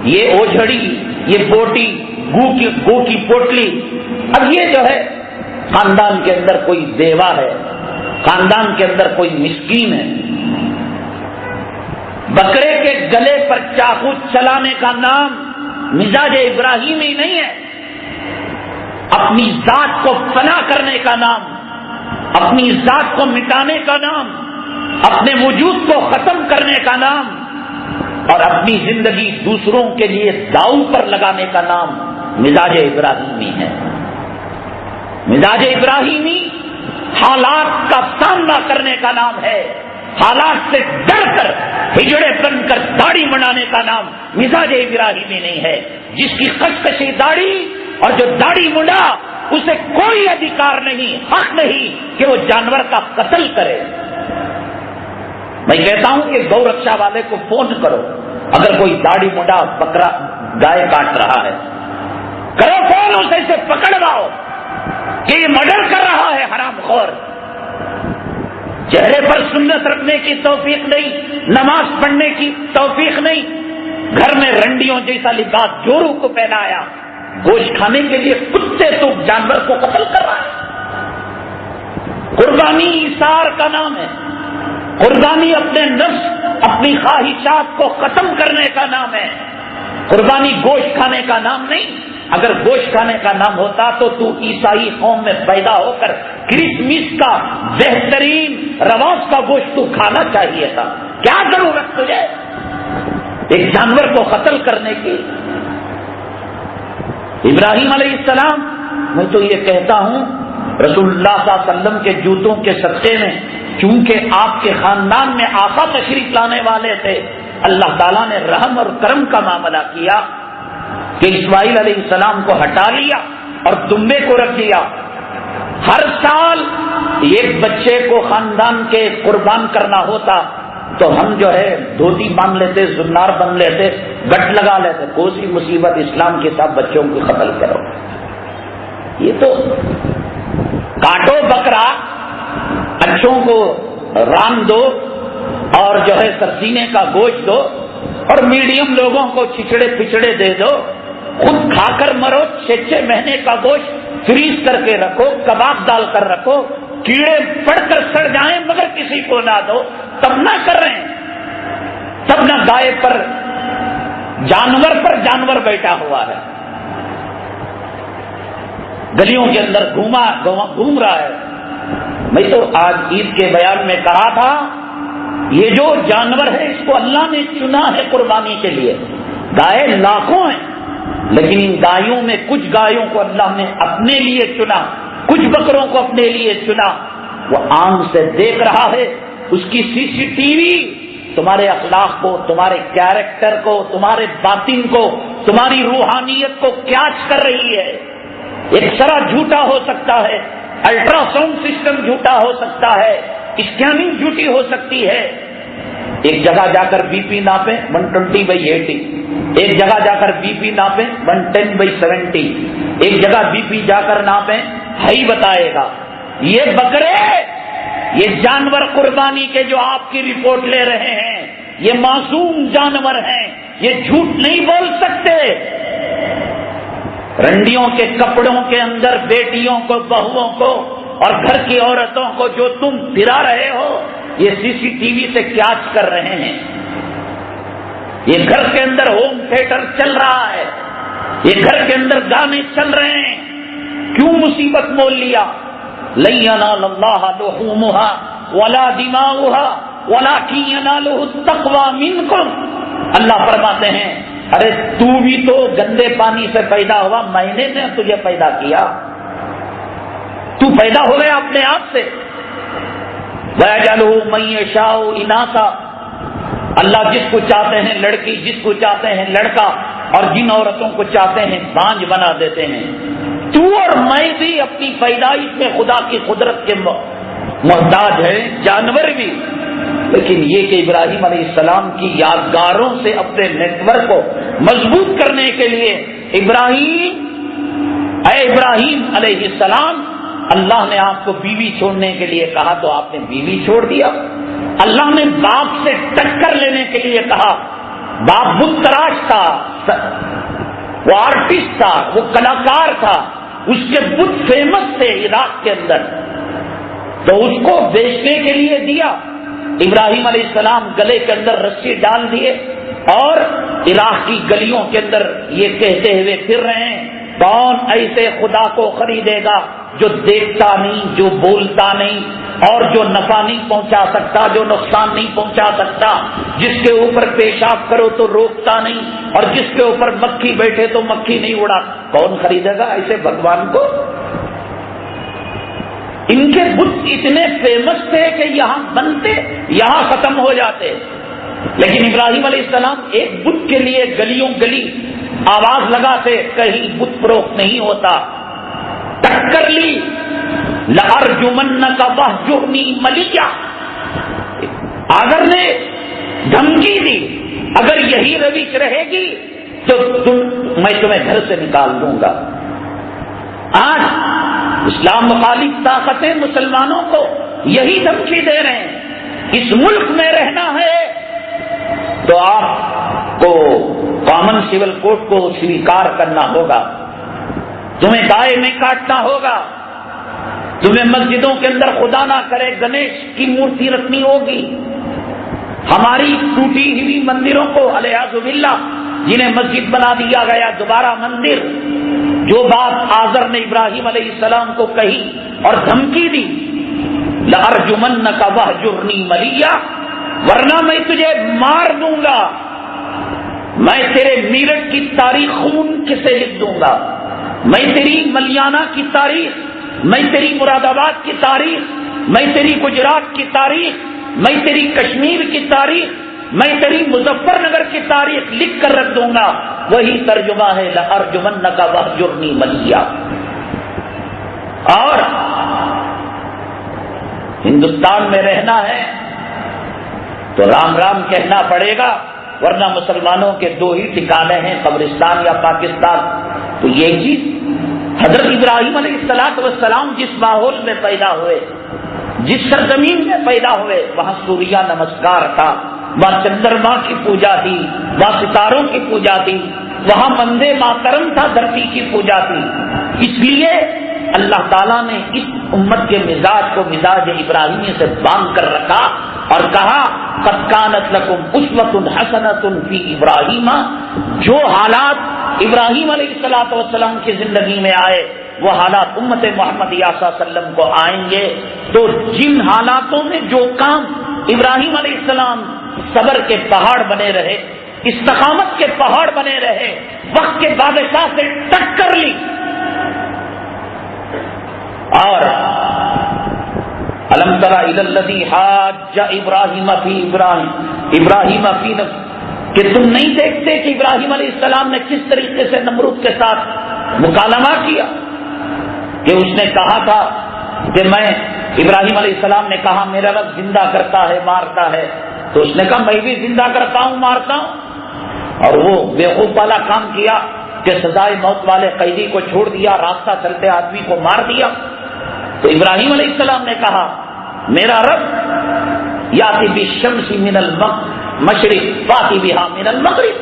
یہ اوجھڑی، یہ بوٹی، گو کی پوٹلی۔ اب یہ جو ہے خاندان کے اندر کوئی بیوہ ہے، خاندان کے اندر کوئی مسکین ہے، بکرے کے گلے پر چاقو چلانے کا نام مزاج ابراہیمی نہیں ہے۔ اپنی ذات کو فنا کرنے کا نام، اپنی ذات کو مٹانے کا نام، اپنے وجود کو ختم کرنے کا نام، اور اپنی زندگی دوسروں کے لیے داؤ پر لگانے کا نام مزاج ابراہیمی ہے۔ مزاج ابراہیمی حالات کا سامنا کرنے کا نام ہے، حالات سے ڈر کر ہجڑے بن کر داڑھی بنانے کا نام مزاج ابراہیمی نہیں ہے۔ جس کی کشکشی داڑھی اور جو داڑھی منڈا، اسے کوئی ادھیکار نہیں، حق نہیں کہ وہ جانور کا قتل کرے۔ میں کہتا ہوں کہ گو رکشا والے کو فون کرو، اگر کوئی داڑھی منڈا بکرا گائے کاٹ رہا ہے، کرو فون، اسے پکڑواؤ کہ یہ مرڈر کر رہا ہے حرام خور۔ چہرے پر سنت رکھنے کی توفیق نہیں، نماز پڑھنے کی توفیق نہیں، گھر میں رنڈیوں جیسا لباس جورو کو پہنایا، گوشت کھانے کے لیے کتے تو جانور کو قتل کر رہا ہے۔ قربانی ایثار کا نام ہے، قربانی اپنے نفس، اپنی خواہشات کو ختم کرنے کا نام ہے، قربانی گوشت کھانے کا نام نہیں۔ اگر گوشت کھانے کا نام ہوتا تو عیسائی قوم میں پیدا ہو کر کرسمس کا بہترین رواج کا گوشت تو کھانا چاہیے تھا۔ کیا ضرورت تجھے ایک جانور کو قتل کرنے کی؟ ابراہیم علیہ السلام، میں تو یہ کہتا ہوں رسول اللہ صلی اللہ علیہ وسلم کے جوتوں کے صدقے میں، چونکہ آپ کے خاندان میں آقا تشریف لانے والے تھے، اللہ تعالیٰ نے رحم اور کرم کا معاملہ کیا کہ اسماعیل علیہ السلام کو ہٹا لیا اور دمبے کو رکھ دیا۔ ہر سال ایک بچے کو خاندان کے قربان کرنا ہوتا تو ہم جو ہے دھوتی باندھ لیتے، زنار بن لیتے، گٹ لگا لیتے، کوئی مصیبت اسلام کے ساتھ بچوں کو قتل کرو۔ یہ تو کاٹو بکرا، اچھوں کو ران دو اور جو ہے سرسینے کا گوشت دو، اور میڈیم لوگوں کو چھچڑے پچھڑے دے دو، خود کھا کر مرو۔ 6 مہینے کا گوشت فریز کر کے رکھو، کباب ڈال کر رکھو، کیڑے پڑ کر سڑ جائیں مگر کسی کو نہ دو، تب نہ کر رہے ہیں، تب نہ گائے پر جانور بیٹھا ہوا ہے، گلیوں کے اندر گھوم رہا ہے۔ میں تو آج عید کے بیان میں کہا تھا، یہ جو جانور ہے اس کو اللہ نے چنا ہے قربانی کے لیے۔ گائے لاکھوں ہیں، لیکن ان گایوں میں کچھ گایوں کو اللہ نے اپنے لیے چنا، کچھ بکروں کو اپنے لیے چنا۔ وہ آنکھ سے دیکھ رہا ہے، اس کی CCTV تمہارے اخلاق کو، تمہارے کیریکٹر کو، تمہارے باطن کو، تمہاری روحانیت کو کیچ کر رہی ہے۔ ایک سرا جھوٹا ہو سکتا ہے، الٹرا ساؤنڈ سسٹم جھوٹا ہو سکتا ہے، اسکیننگ جھوٹی ہو سکتی ہے۔ ایک جگہ جا کر بی پی ناپیں 120/80، ایک جگہ جا کر بی پی ناپیں 110/70، ایک جگہ بی پی جا کر ناپیں ہائی بتائے گا۔ یہ بکرے، یہ جانور قربانی کے جو آپ کی رپورٹ لے رہے ہیں، یہ معصوم جانور ہیں، یہ جھوٹ نہیں بول سکتے۔ رنڈیوں کے کپڑوں کے اندر بیٹیوں کو، بہوؤں کو اور گھر کی عورتوں کو جو تم پھرا رہے ہو، یہ CCTV سے کیچ کر رہے ہیں۔ یہ گھر کے اندر ہوم تھیٹر چل رہا ہے، یہ گھر کے اندر گانے چل رہے ہیں۔ کیوں مصیبت مول لیا؟ لن ينال الله لحومها ولا دماؤها ولكن يناله التقوى منكم۔ اللہ فرماتے ہیں، ارے تو بھی تو گندے پانی سے پیدا ہوا، میں نے تجھے پیدا کیا، تو پیدا ہو گیا اپنے آپ سے۔ وَيَجْعَلُهُ مَن يَشَاءُ إِنَاثًا، اللہ جس کو چاہتے ہیں لڑکی، جس کو چاہتے ہیں لڑکا اور جن عورتوں کو چاہتے ہیں بانجھ بنا دیتے ہیں. تو اور میں بھی اپنی پیدائش میں خدا کی قدرت کے محتاج ہیں، جانور بھی. لیکن یہ کہ ابراہیم علیہ السلام کی یادگاروں سے اپنے نیٹ ورک کو مضبوط کرنے کے لیے اے ابراہیم علیہ السلام، اللہ نے آپ کو بیوی چھوڑنے کے لیے کہا تو آپ نے بیوی چھوڑ دیا. اللہ نے باپ سے ٹکر لینے کے لیے کہا، باپ بت تراش تھا، وہ آرٹسٹ تھا، وہ کلاکار تھا، اس کے بت فیمس تھے عراق کے اندر، تو اس کو بیچنے کے لیے دیا. ابراہیم علیہ السلام گلے کے اندر رسی ڈال دیے اور عراق کی گلیوں کے اندر یہ کہتے ہوئے پھر رہے ہیں، کون ایسے خدا کو خریدے گا جو دیکھتا نہیں، جو بولتا نہیں، اور جو نفع نہیں پہنچا سکتا، جو نقصان نہیں پہنچا سکتا، جس کے اوپر پیشاب کرو تو روکتا نہیں، اور جس کے اوپر مکھی بیٹھے تو مکھی نہیں اڑا. کون خریدے گا ایسے بھگوان کو؟ ان کے بت اتنے فیمس تھے کہ یہاں بنتے، یہاں ختم ہو جاتے. لیکن ابراہیم علیہ السلام ایک بت کے لیے گلیوں گلی آواز لگاتے، کہیں بت فروخت نہیں ہوتا. ٹکر لی، لَأَرْجُمَنَّكَ وَاهْجُرْنِي مَلِيًّا. اگر نے دھمکی دی، اگر یہی روش رہے گی تو میں تمہیں گھر سے نکال دوں گا. آج اسلام مخالف طاقتیں مسلمانوں کو یہی دھمکی دے رہے ہیں. اس ملک میں رہنا ہے تو آپ کو کامن سول کوڈ کو سویکار کرنا ہوگا، تمہیں دائیں میں کاٹنا ہوگا، تمہیں مسجدوں کے اندر خدا نہ کرے گنیش کی مورتی رکھنی ہوگی. ہماری ٹوٹی ہوئی مندروں کو الیاذ باللہ جنہیں مسجد بنا دیا گیا، دوبارہ مندر. جو بات آزر نے ابراہیم علیہ السلام کو کہی اور دھمکی دی، لَأَرْجُمَنَّكَ وَاهْجُرْنِي مَلِيًّا، ورنہ میں تجھے مار دوں گا. میں تیرے میرٹھ کی تاریخ خون کسے لکھ دوں گا، میں تیری ملیانہ کی تاریخ، میں تیری مراد آباد کی تاریخ، میں تیری گجرات کی تاریخ، میں تیری کشمیر کی تاریخ، میں تیری مظفر نگر کی تاریخ لکھ کر رکھ دوں گا. وہی ترجمہ ہے لَأَرْجُمَنَّكَ وَاهْجُرْنِي مَلِيًّا. اور ہندوستان میں رہنا ہے تو رام رام کہنا پڑے گا، ورنہ مسلمانوں کے دو ہی ٹھکانے ہیں، قبرستان یا پاکستان. تو یہ چیز حضرت ابراہیم علیہ السلام جس ماحول میں پیدا ہوئے، جس سرزمین میں پیدا ہوئے، وہاں سوریہ نمسکار تھا، وہاں چندرما کی پوجا تھی، وہاں ستاروں کی پوجا تھی، وہاں وندے ماترم تھا، دھرتی کی پوجا تھی. اس لیے اللہ تعالیٰ نے اس امت کے مزاج کو مزاج ابراہیمی سے باندھ کر رکھا اور کہا قد کانت لکم اسوۃ حسنۃ فی ابراہیم. جو حالات ابراہیم علیہ السلام کی زندگی میں آئے وہ حالات امت محمدیہ صلی اللہ علیہ وسلم کو آئیں گے. تو جن حالاتوں میں جو کام ابراہیم علیہ السلام صبر کے پہاڑ بنے رہے، استقامت کے پہاڑ بنے رہے، وقت کے بادشاہ سے ٹکر لی، اور الم تر الی الذی حاج ابراہیم فی کہ تم نہیں دیکھتے کہ ابراہیم علیہ السلام نے کس طریقے سے نمرود کے ساتھ مکالمہ کیا، کہ اس نے کہا تھا کہ میں ابراہیم علیہ السلام نے کہا میرا رب زندہ کرتا ہے مارتا ہے، تو اس نے کہا میں بھی زندہ کرتا ہوں مارتا ہوں. اور وہ بیوقوف والا کام کیا کہ سزائے موت والے قیدی کو چھوڑ دیا، راستہ چلتے آدمی کو مار دیا. تو ابراہیم علیہ السلام نے کہا میرا رب یاتی بالشمس من المشرق فاتی بہا من المغرب،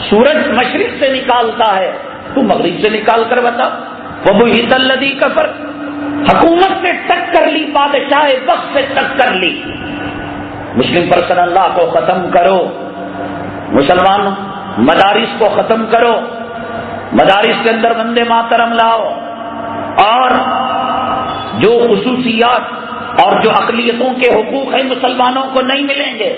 سورج مشرق سے نکالتا ہے تو مغرب سے نکال کر بتا. وبہت الذی کفر، حکومت سے ٹکر لی، بادشاہ وقت سے ٹکر لی. مسلم پرسن اللہ کو ختم کرو، مسلمان مدارس کو ختم کرو، مدارس کے اندر وندے ماترم لاؤ، اور جو خصوصیات اور جو اقلیتوں کے حقوق ہیں مسلمانوں کو نہیں ملیں گے.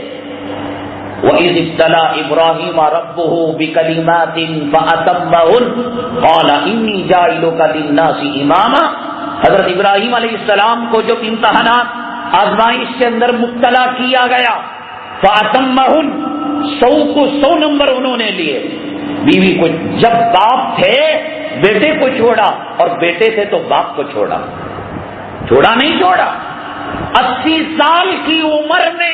وَإِذِ ابْتَلَىٰ إِبْرَاهِيمَ رَبُّهُ بِكَلِمَاتٍ فَأَتَمَّهُنَّ قَالَ إِنِّي جَاعِلُكَ لِلنَّاسِ إِمَامًا. حضرت ابراہیم علیہ السلام کو جو امتحانات آزمائش کے اندر مبتلا کیا گیا، فَأَتَمَّهُنَّ 100 کو 100 نمبر انہوں نے لیے. بیوی کو، جب باپ تھے بیٹے کو چھوڑا اور بیٹے تھے تو باپ کو چھوڑا نہیں چھوڑا۔ 80 سال کی عمر میں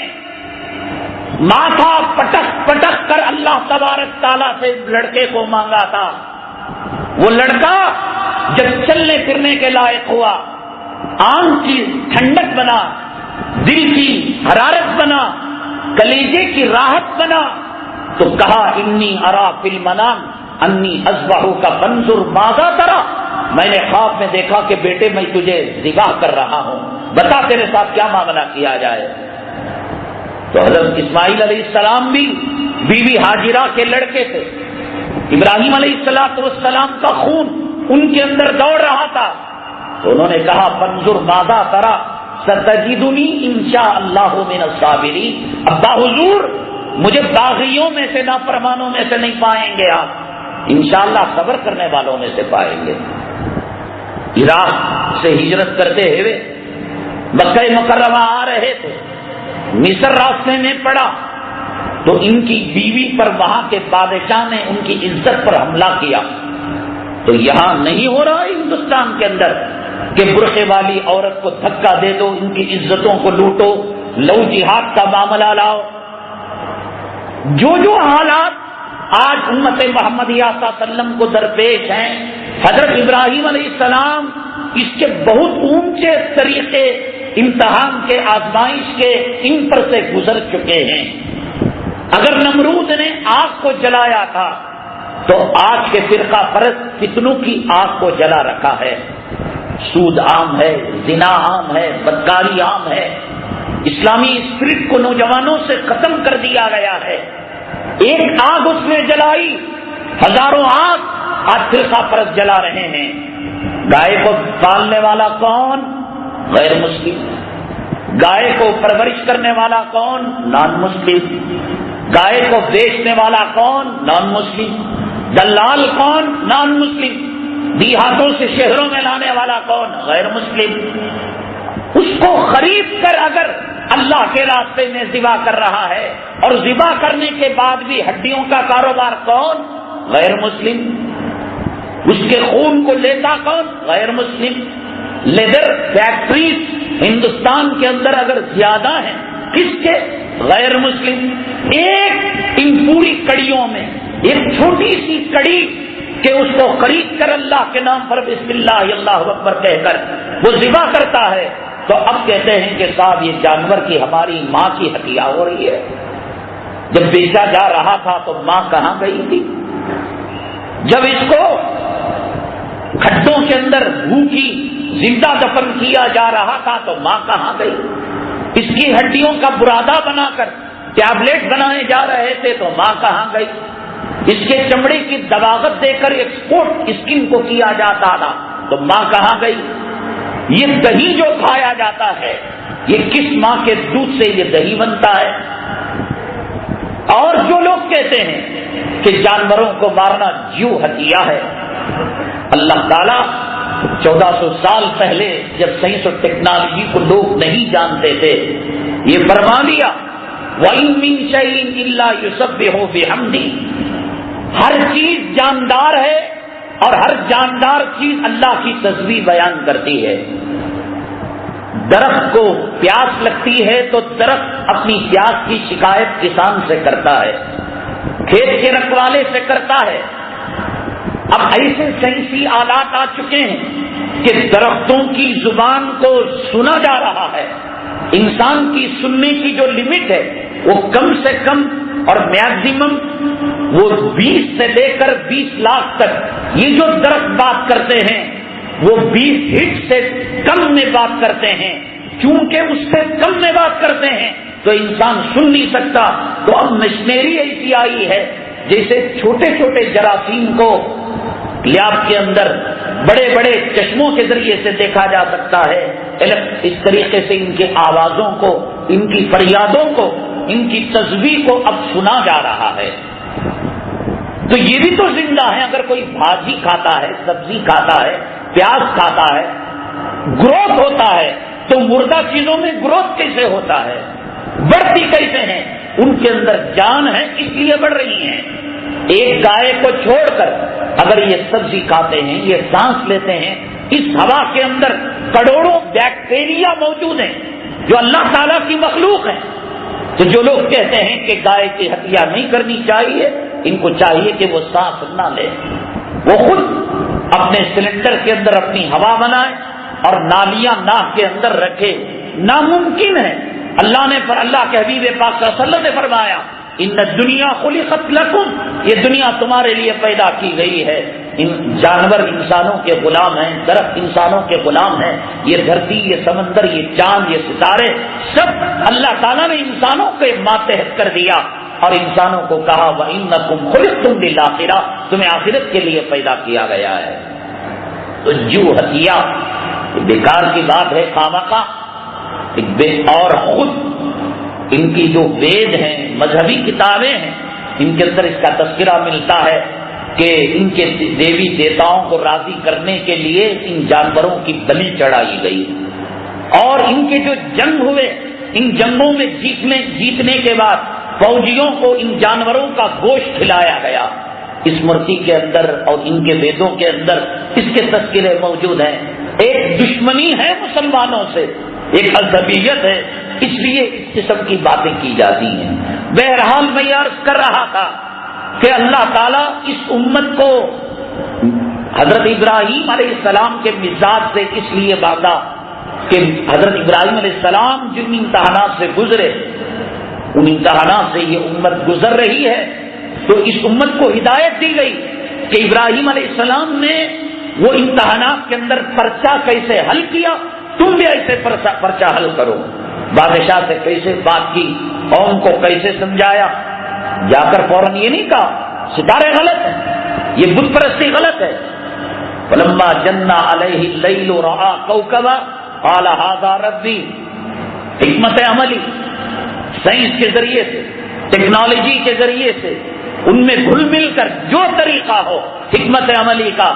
ماتھا پٹک پٹک کر اللہ تبارک تعالیٰ سے لڑکے کو مانگا تھا۔ وہ لڑکا جب چلنے پھرنے کے لائق ہوا، آنکھ کی ٹھنڈک بنا، دل کی حرارت بنا، کلیجے کی راحت بنا، تو کہا انی ارا فی المنام انی اذبحک فانظر ماذا ترى، میں نے خواب میں دیکھا کہ بیٹے میں تجھے ذبح کر رہا ہوں، بتا تیرے ساتھ کیا معاملہ کیا جائے۔ تو حضرت اسماعیل علیہ السلام بھی بیوی ہاجرہ کے لڑکے تھے، ابراہیم علیہ السلام کا خون ان کے اندر دوڑ رہا تھا، تو انہوں نے کہا فانظر ماذا ترى ستجدنی انشاء اللہ من الصابرین، ابا حضور مجھے باغیوں میں سے، نافرمانوں میں سے نہیں پائیں گے آپ، انشاءاللہ صبر کرنے والوں میں سے پائیں گے۔ عراق سے ہجرت کرتے ہوئے مکہ مکرمہ آ رہے تھے، مصر راستے میں پڑا تو ان کی بیوی پر وہاں کے بادشاہ نے ان کی عزت پر حملہ کیا۔ تو یہاں نہیں ہو رہا ہندوستان کے اندر کہ برقعے والی عورت کو دھکا دے دو، ان کی عزتوں کو لوٹو، لو جہاد کا معاملہ لاؤ۔ جو حالات آج امت محمدیہ صلی اللہ علیہ وسلم کو درپیش ہیں، حضرت ابراہیم علیہ السلام اس کے بہت اونچے طریقے، امتحان کے، آزمائش کے، ان پر سے گزر چکے ہیں۔ اگر نمرود نے آگ کو جلایا تھا تو آج کے فرقہ پرست فتنوں کی آگ کو جلا رکھا ہے۔ سود عام ہے، زنا عام ہے، بدکاری عام ہے، اسلامی اسپرٹ کو نوجوانوں سے ختم کر دیا گیا ہے۔ ایک آگ اس نے جلائی، ہزاروں آگ آج فرقہ پرست جلا رہے ہیں۔ گائے کو پالنے والا کون؟ غیر مسلم۔ گائے کو پرورش کرنے والا کون؟ نان مسلم۔ گائے کو بیچنے والا کون؟ نان مسلم۔ دلال کون؟ نان مسلم۔ دیہاتوں سے شہروں میں لانے والا کون؟ غیر مسلم۔ اس کو خرید کر اگر اللہ کے راستے میں ذبح کر رہا ہے، اور ذبح کرنے کے بعد بھی ہڈیوں کا کاروبار کون؟ غیر مسلم۔ اس کے خون کو لیتا کون؟ غیر مسلم۔ لیدر فیکٹریز ہندوستان کے اندر اگر زیادہ ہیں، کس کے؟ غیر مسلم۔ ایک ان پوری کڑیوں میں ایک چھوٹی سی کڑی کہ اس کو خرید کر اللہ کے نام پر بسم اللہ اللہ اکبر کہہ کر وہ ذبح کرتا ہے، تو اب کہتے ہیں کہ صاحب یہ جانور کی ہماری ماں کی ہتیا ہو رہی ہے۔ جب بیچا جا رہا تھا تو ماں کہاں گئی تھی؟ جب اس کو کھڈوں کے اندر بھوکی زندہ دفن کیا جا رہا تھا تو ماں کہاں گئی؟ اس کی ہڈیوں کا برادہ بنا کر ٹیبلٹ بنائے جا رہے تھے تو ماں کہاں گئی؟ اس کے چمڑے کی دباغت دے کر ایکسپورٹ اسکن کو کیا جاتا تھا تو ماں کہاں گئی؟ یہ دہی جو کھایا جاتا ہے، یہ کس ماں کے دودھ سے یہ دہی بنتا ہے؟ اور جو لوگ کہتے ہیں کہ جانوروں کو مارنا جیو ہتیا ہے، اللہ تعالیٰ 1400 سال پہلے جب سائنس اور ٹیکنالوجی کو لوگ نہیں جانتے تھے، یہ فرما دیا وَإِن مِّن شَيْءٍ إِلَّا يُسَبِّحُ بِحَمْدِهِ، ہر چیز جاندار ہے اور ہر جاندار چیز اللہ کی تسبیح بیان کرتی ہے۔ درخت کو پیاس لگتی ہے تو درخت اپنی پیاس کی شکایت کسان سے کرتا ہے، کھیت کے رکھوالے سے کرتا ہے۔ اب ایسے سائنسی آلات آ چکے ہیں کہ درختوں کی زبان کو سنا جا رہا ہے۔ انسان کی سننے کی جو لمٹ ہے وہ کم سے کم اور میکزیمم وہ 20 سے لے کر 20 لاکھ تک، یہ جو درخت بات کرتے ہیں وہ 20 ہٹ سے کم میں بات کرتے ہیں۔ کیونکہ اس سے کم میں بات کرتے ہیں تو انسان سن نہیں سکتا، تو اب مشینری ایسی آئی ہے جیسے چھوٹے چھوٹے جراثیم کو لیاب کے اندر بڑے بڑے چشموں کے ذریعے سے دیکھا جا سکتا ہے۔ اس طریقے سے ان کی آوازوں کو، ان کی فریادوں کو، ان کی تسبیح کو اب سنا جا رہا ہے۔ تو یہ بھی تو زندہ ہے۔ اگر کوئی بھاجی کھاتا ہے، سبزی کھاتا ہے، پیاز کھاتا ہے، گروتھ ہوتا ہے، تو مردہ چیزوں میں گروتھ کیسے ہوتا ہے؟ بڑھتی کیسے ہیں؟ ان کے اندر جان ہے اس لیے بڑھ رہی ہیں۔ ایک گائے کو چھوڑ کر اگر یہ سبزی کھاتے ہیں، یہ سانس لیتے ہیں، اس ہوا کے اندر کروڑوں بیکٹیریا موجود ہیں جو اللہ تعالیٰ کی مخلوق ہیں. تو جو لوگ کہتے ہیں کہ گائے کی ہتیا نہیں کرنی چاہیے، ان کو چاہیے کہ وہ سانس نہ لے، وہ خود اپنے سلنڈر کے اندر اپنی ہوا بنائے اور نالیاں ناک کے اندر رکھے. ناممکن ہے. اللہ کے حبیب پاک صلی اللہ علیہ وسلم نے فرمایا ان الدنیا خلقت لکم، یہ دنیا تمہارے لیے پیدا کی گئی ہے. جانور انسانوں کے غلام ہیں، درخت انسانوں کے غلام ہیں، یہ دھرتی، یہ سمندر، یہ چاند، یہ ستارے سب اللہ تعالیٰ نے انسانوں کے ماتحت کر دیا اور انسانوں کو کہا وَإِنَّكُمْ خُلِقْتُمْ لِلْآخِرَةِ، تمہیں آخرت کے لیے پیدا کیا گیا ہے. تو جو ہتیا بیکار کی بات ہے خامخواہ. اور خود ان کی جو وید ہیں، مذہبی کتابیں ہیں، ان کے اندر اس کا تذکرہ ملتا ہے کہ ان کے دیوی دیوتاؤں کو راضی کرنے کے لیے ان جانوروں کی بلی چڑھائی گئی اور ان کے جو جنگ ہوئے، ان جنگوں میں جیتنے کے بعد فوجیوں کو ان جانوروں کا گوشت کھلایا گیا. اس مورتی کے اندر اور ان کے ویدوں کے اندر اس کے تذکرے موجود ہیں. ایک دشمنی ہے مسلمانوں سے، ایک عصبیت ہے، اس لیے اس قسم کی باتیں کی جاتی ہیں. بہرحال میں عرض کر رہا تھا کہ اللہ تعالیٰ اس امت کو حضرت ابراہیم علیہ السلام کے مزاج سے اس لیے باندھا کہ حضرت ابراہیم علیہ السلام جن امتحانات سے گزرے، ان امتحانات سے یہ امت گزر رہی ہے. تو اس امت کو ہدایت دی گئی کہ ابراہیم علیہ السلام نے وہ امتحانات کے اندر پرچہ کیسے حل کیا، تم بھی ایسے پرچہ حل کرو. بادشاہ سے کیسے بات کی، قوم کو کیسے سمجھایا. جا کر فوراً یہ نہیں کہا ستارے غلط ہیں، یہ بت پرستی غلط ہے. فلما جن علیہ اللیل رأى کوکبا قال ھذا ربی. حکمت عملی، سائنس کے ذریعے سے، ٹیکنالوجی کے ذریعے سے ان میں گھل مل کر جو طریقہ ہو حکمت عملی کا.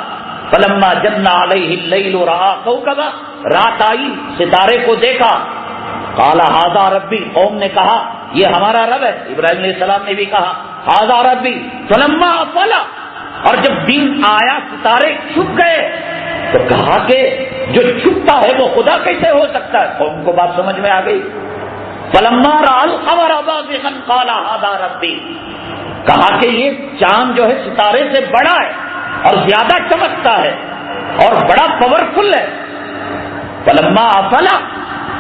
فلما جن علیہ اللیل رأى کوکبا، رات آئی، ستارے کو دیکھا. قال ھذا ربی، قوم نے کہا یہ ہمارا رب ہے. ابراہیم علیہ السلام نے بھی کہا ھذا ربی. فلما افل، اور جب دن آیا ستارے چھپ گئے تو کہا کہ جو چھپتا ہے وہ خدا کیسے ہو سکتا ہے. قوم کو بات سمجھ میں آ گئی. فلما رأى القمر بازغا قال ھذا ربی، کہا کہ یہ چاند جو ہے ستارے سے بڑا ہے اور زیادہ چمکتا ہے اور بڑا پاورفل ہے. فلما افل،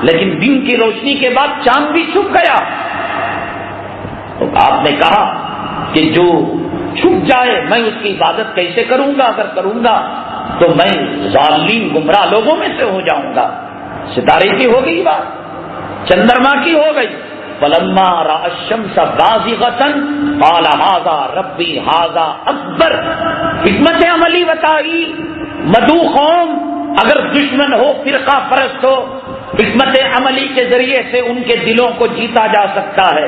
لیکن دن کی روشنی کے بعد چاند بھی چھپ گیا. تو آپ نے کہا کہ جو چھپ جائے میں اس کی عبادت کیسے کروں گا؟ اگر کروں گا تو میں ظالم گمراہ لوگوں میں سے ہو جاؤں گا. ستارے کی ہو گئی بات، چندرما کی ہو گئی. فلما رأى الشمس بازغة قال ھذا ربی ھذا اکبر. حکمت عملی بتائی. مدعو قوم اگر دشمن ہو، فرقہ پرست ہو، حکمت عملی کے ذریعے سے ان کے دلوں کو جیتا جا سکتا ہے.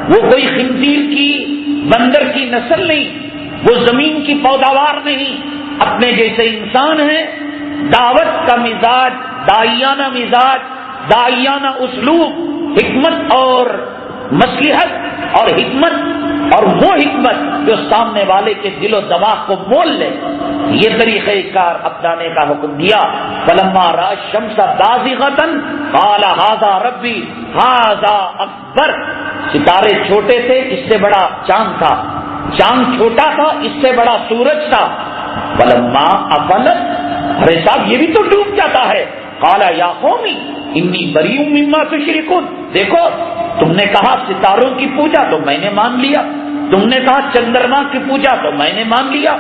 وہ کوئی خنزیر کی، بندر کی نسل نہیں، وہ زمین کی پیداوار نہیں، اپنے جیسے انسان ہیں. دعوت کا مزاج، داعیانہ مزاج، داعیانہ اسلوب، حکمت اور مصلحت اور حکمت اور وہ حکمت جو سامنے والے کے دل و دماغ کو مول لے، یہ طریقہ کار اپنانے کا حکم دیا. فلما رأى الشمس بازغة قال ھذا ربی ھذا اکبر. ستارے چھوٹے تھے، اس سے بڑا چاند تھا. چاند چھوٹا تھا، اس سے بڑا سورج تھا. فلما افلت، ارے صاحب یہ بھی تو ڈوب جاتا ہے. قال یا قومی انی بریء مما تشرکون. دیکھو تم نے کہا ستاروں کی پوجا تو میں نے مان لیا، تم نے کہا چندرما کی پوجا تو میں نے مان لیا،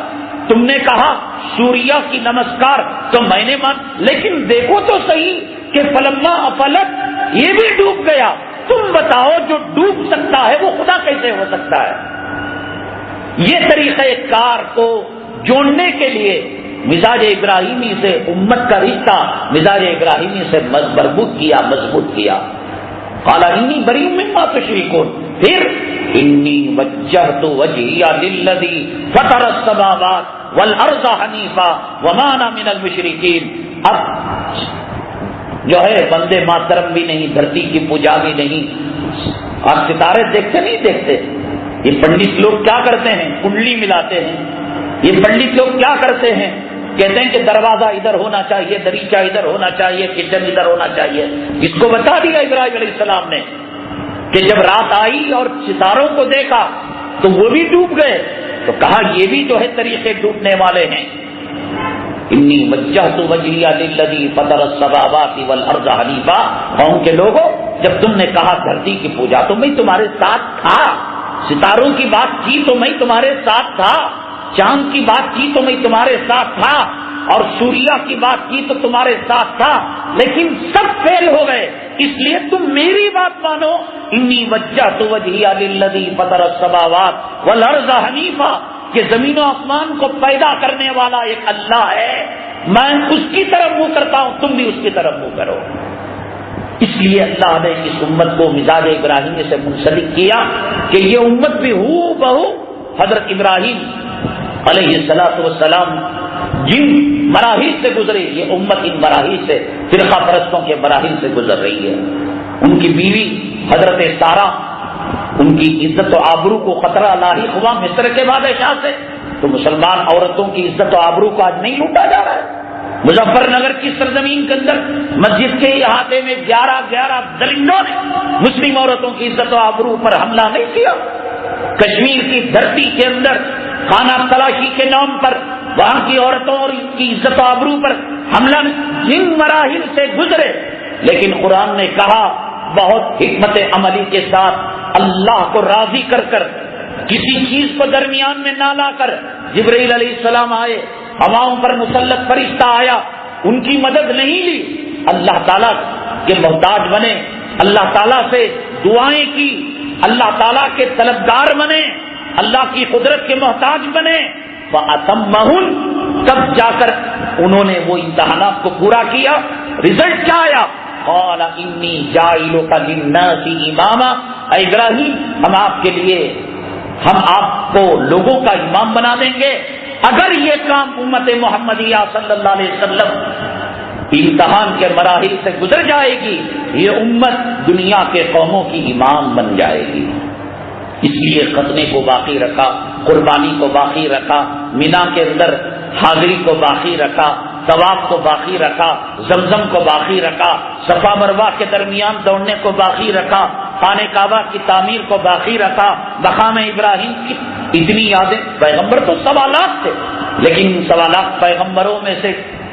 تم نے کہا سوریہ کی نمسکار تو میں نے مان، لیکن دیکھو تو صحیح کہ فلما افلت یہ بھی ڈوب گیا. تم بتاؤ جو ڈوب سکتا ہے وہ خدا کیسے ہو سکتا ہے؟ یہ طریقہ کار کو جوڑنے کے لیے مزاج ابراہیمی سے امت کا رشتہ مزاج ابراہیمی سے مضبوط کیا. قال انی بریء مما تشرکون. پھر انی وجہت وجہی للذی فطر السماوات والارض حنیفا وما انا من المشرکین. اب جو ہے بندے ماترم بھی نہیں، دھرتی کی پوجا بھی نہیں. آپ ستارے دیکھتے نہیں دیکھتے، یہ پنڈت لوگ کیا کرتے ہیں؟ کنڈلی ملاتے ہیں. یہ پنڈت لوگ کیا کرتے ہیں؟ کہتے ہیں کہ دروازہ ادھر ہونا چاہیے، دریچہ ادھر ہونا چاہیے، کچن ادھر ہونا چاہیے. اس کو بتا دیا ابراہیم علیہ السلام نے کہ جب رات آئی اور ستاروں کو دیکھا تو وہ بھی ڈوب گئے. تو کہا یہ بھی جو ہے طریقے ڈوبنے والے ہیں. انی وجہت وجہی للذی فطر السماوات والارض حنیفا. قوم کے لوگوں، جب تم نے کہا دھرتی کی پوجا تو میں تمہارے ساتھ تھا، ستاروں کی بات کی تو میں تمہارے ساتھ تھا، چاند کی بات کی تو میں تمہارے ساتھ تھا، اور سوریا کی بات کی تو تمہارے ساتھ تھا، لیکن سب فیل ہو گئے. اس لیے تم میری بات مانو. انی وجہت وجہی للذی فطر السماوات والارض حنیفا، کہ زمین و آسمان کو پیدا کرنے والا ایک اللہ ہے، میں اس کی طرف منہ کرتا ہوں، تم بھی اس کی طرف منہ کرو. اس لیے اللہ نے اس امت کو مزاج ابراہیمی سے منسلک کیا کہ یہ امت بھی ہو بہو حضرت ابراہیم علیہ السلام جن مراحل سے گزرے، یہ امت ان مراحل سے، فرقہ پرستوں کے مراحل سے گزر رہی ہے. ان کی بیوی حضرت سارہ، ان کی عزت و آبرو کو خطرہ لاحق ہوا مصر کے بادشاہ سے، تو مسلمان عورتوں کی عزت و آبرو کو آج نہیں لوٹا جا رہا ہے. مظفر نگر کی سرزمین کے اندر مسجد کے احاطے میں 11 درندوں نے مسلم عورتوں کی عزت و آبرو پر حملہ نہیں کیا. کشمیر کی دھرتی کے اندر خانہ تلاشی کے نام پر وہاں کی عورتوں اور ان کی عزت و آبرو پر حملہ جن مراحل سے گزرے، لیکن قرآن نے کہا بہت حکمت عملی کے ساتھ اللہ کو راضی کر کر، کسی چیز کو درمیان میں نہ لا کر، جبرائیل علیہ السلام آئے، ہواؤں پر مسلط فرشتہ آیا، ان کی مدد نہیں لی، اللہ تعالیٰ کے محتاج بنے، اللہ تعالیٰ سے دعائیں کی، اللہ تعالیٰ کے طلبگار بنے، اللہ کی قدرت کے محتاج بنے. فَأَتَمَّهُنَّ، تب جا کر انہوں نے وہ امتحانات کو پورا کیا. رزلٹ کیا آیا؟ قَالَ إِنِّي جَاعِلُكَ لِلنَّاسِ إِمَامًا. اے ابراہیم، ہم آپ کو لوگوں کا امام بنا دیں گے اگر یہ کام امت محمدیہ صلی اللہ علیہ وسلم امتحان کے مراحل سے گزر جائے گی، یہ امت دنیا کے قوموں کی امام بن جائے گی. اس لیے ختنے کو باقی رکھا، قربانی کو باقی رکھا، مینا کے اندر حاضری کو باقی رکھا، طواف کو باقی رکھا، زمزم کو باقی رکھا، صفا مروہ کے درمیان دوڑنے کو باقی رکھا، خانہ کعبہ کی تعمیر کو باقی رکھا، مقام ابراہیم کی اتنی یادیں. پیغمبر تو 1.25 لاکھ تھے، لیکن 1.25 لاکھ پیغمبروں میں سے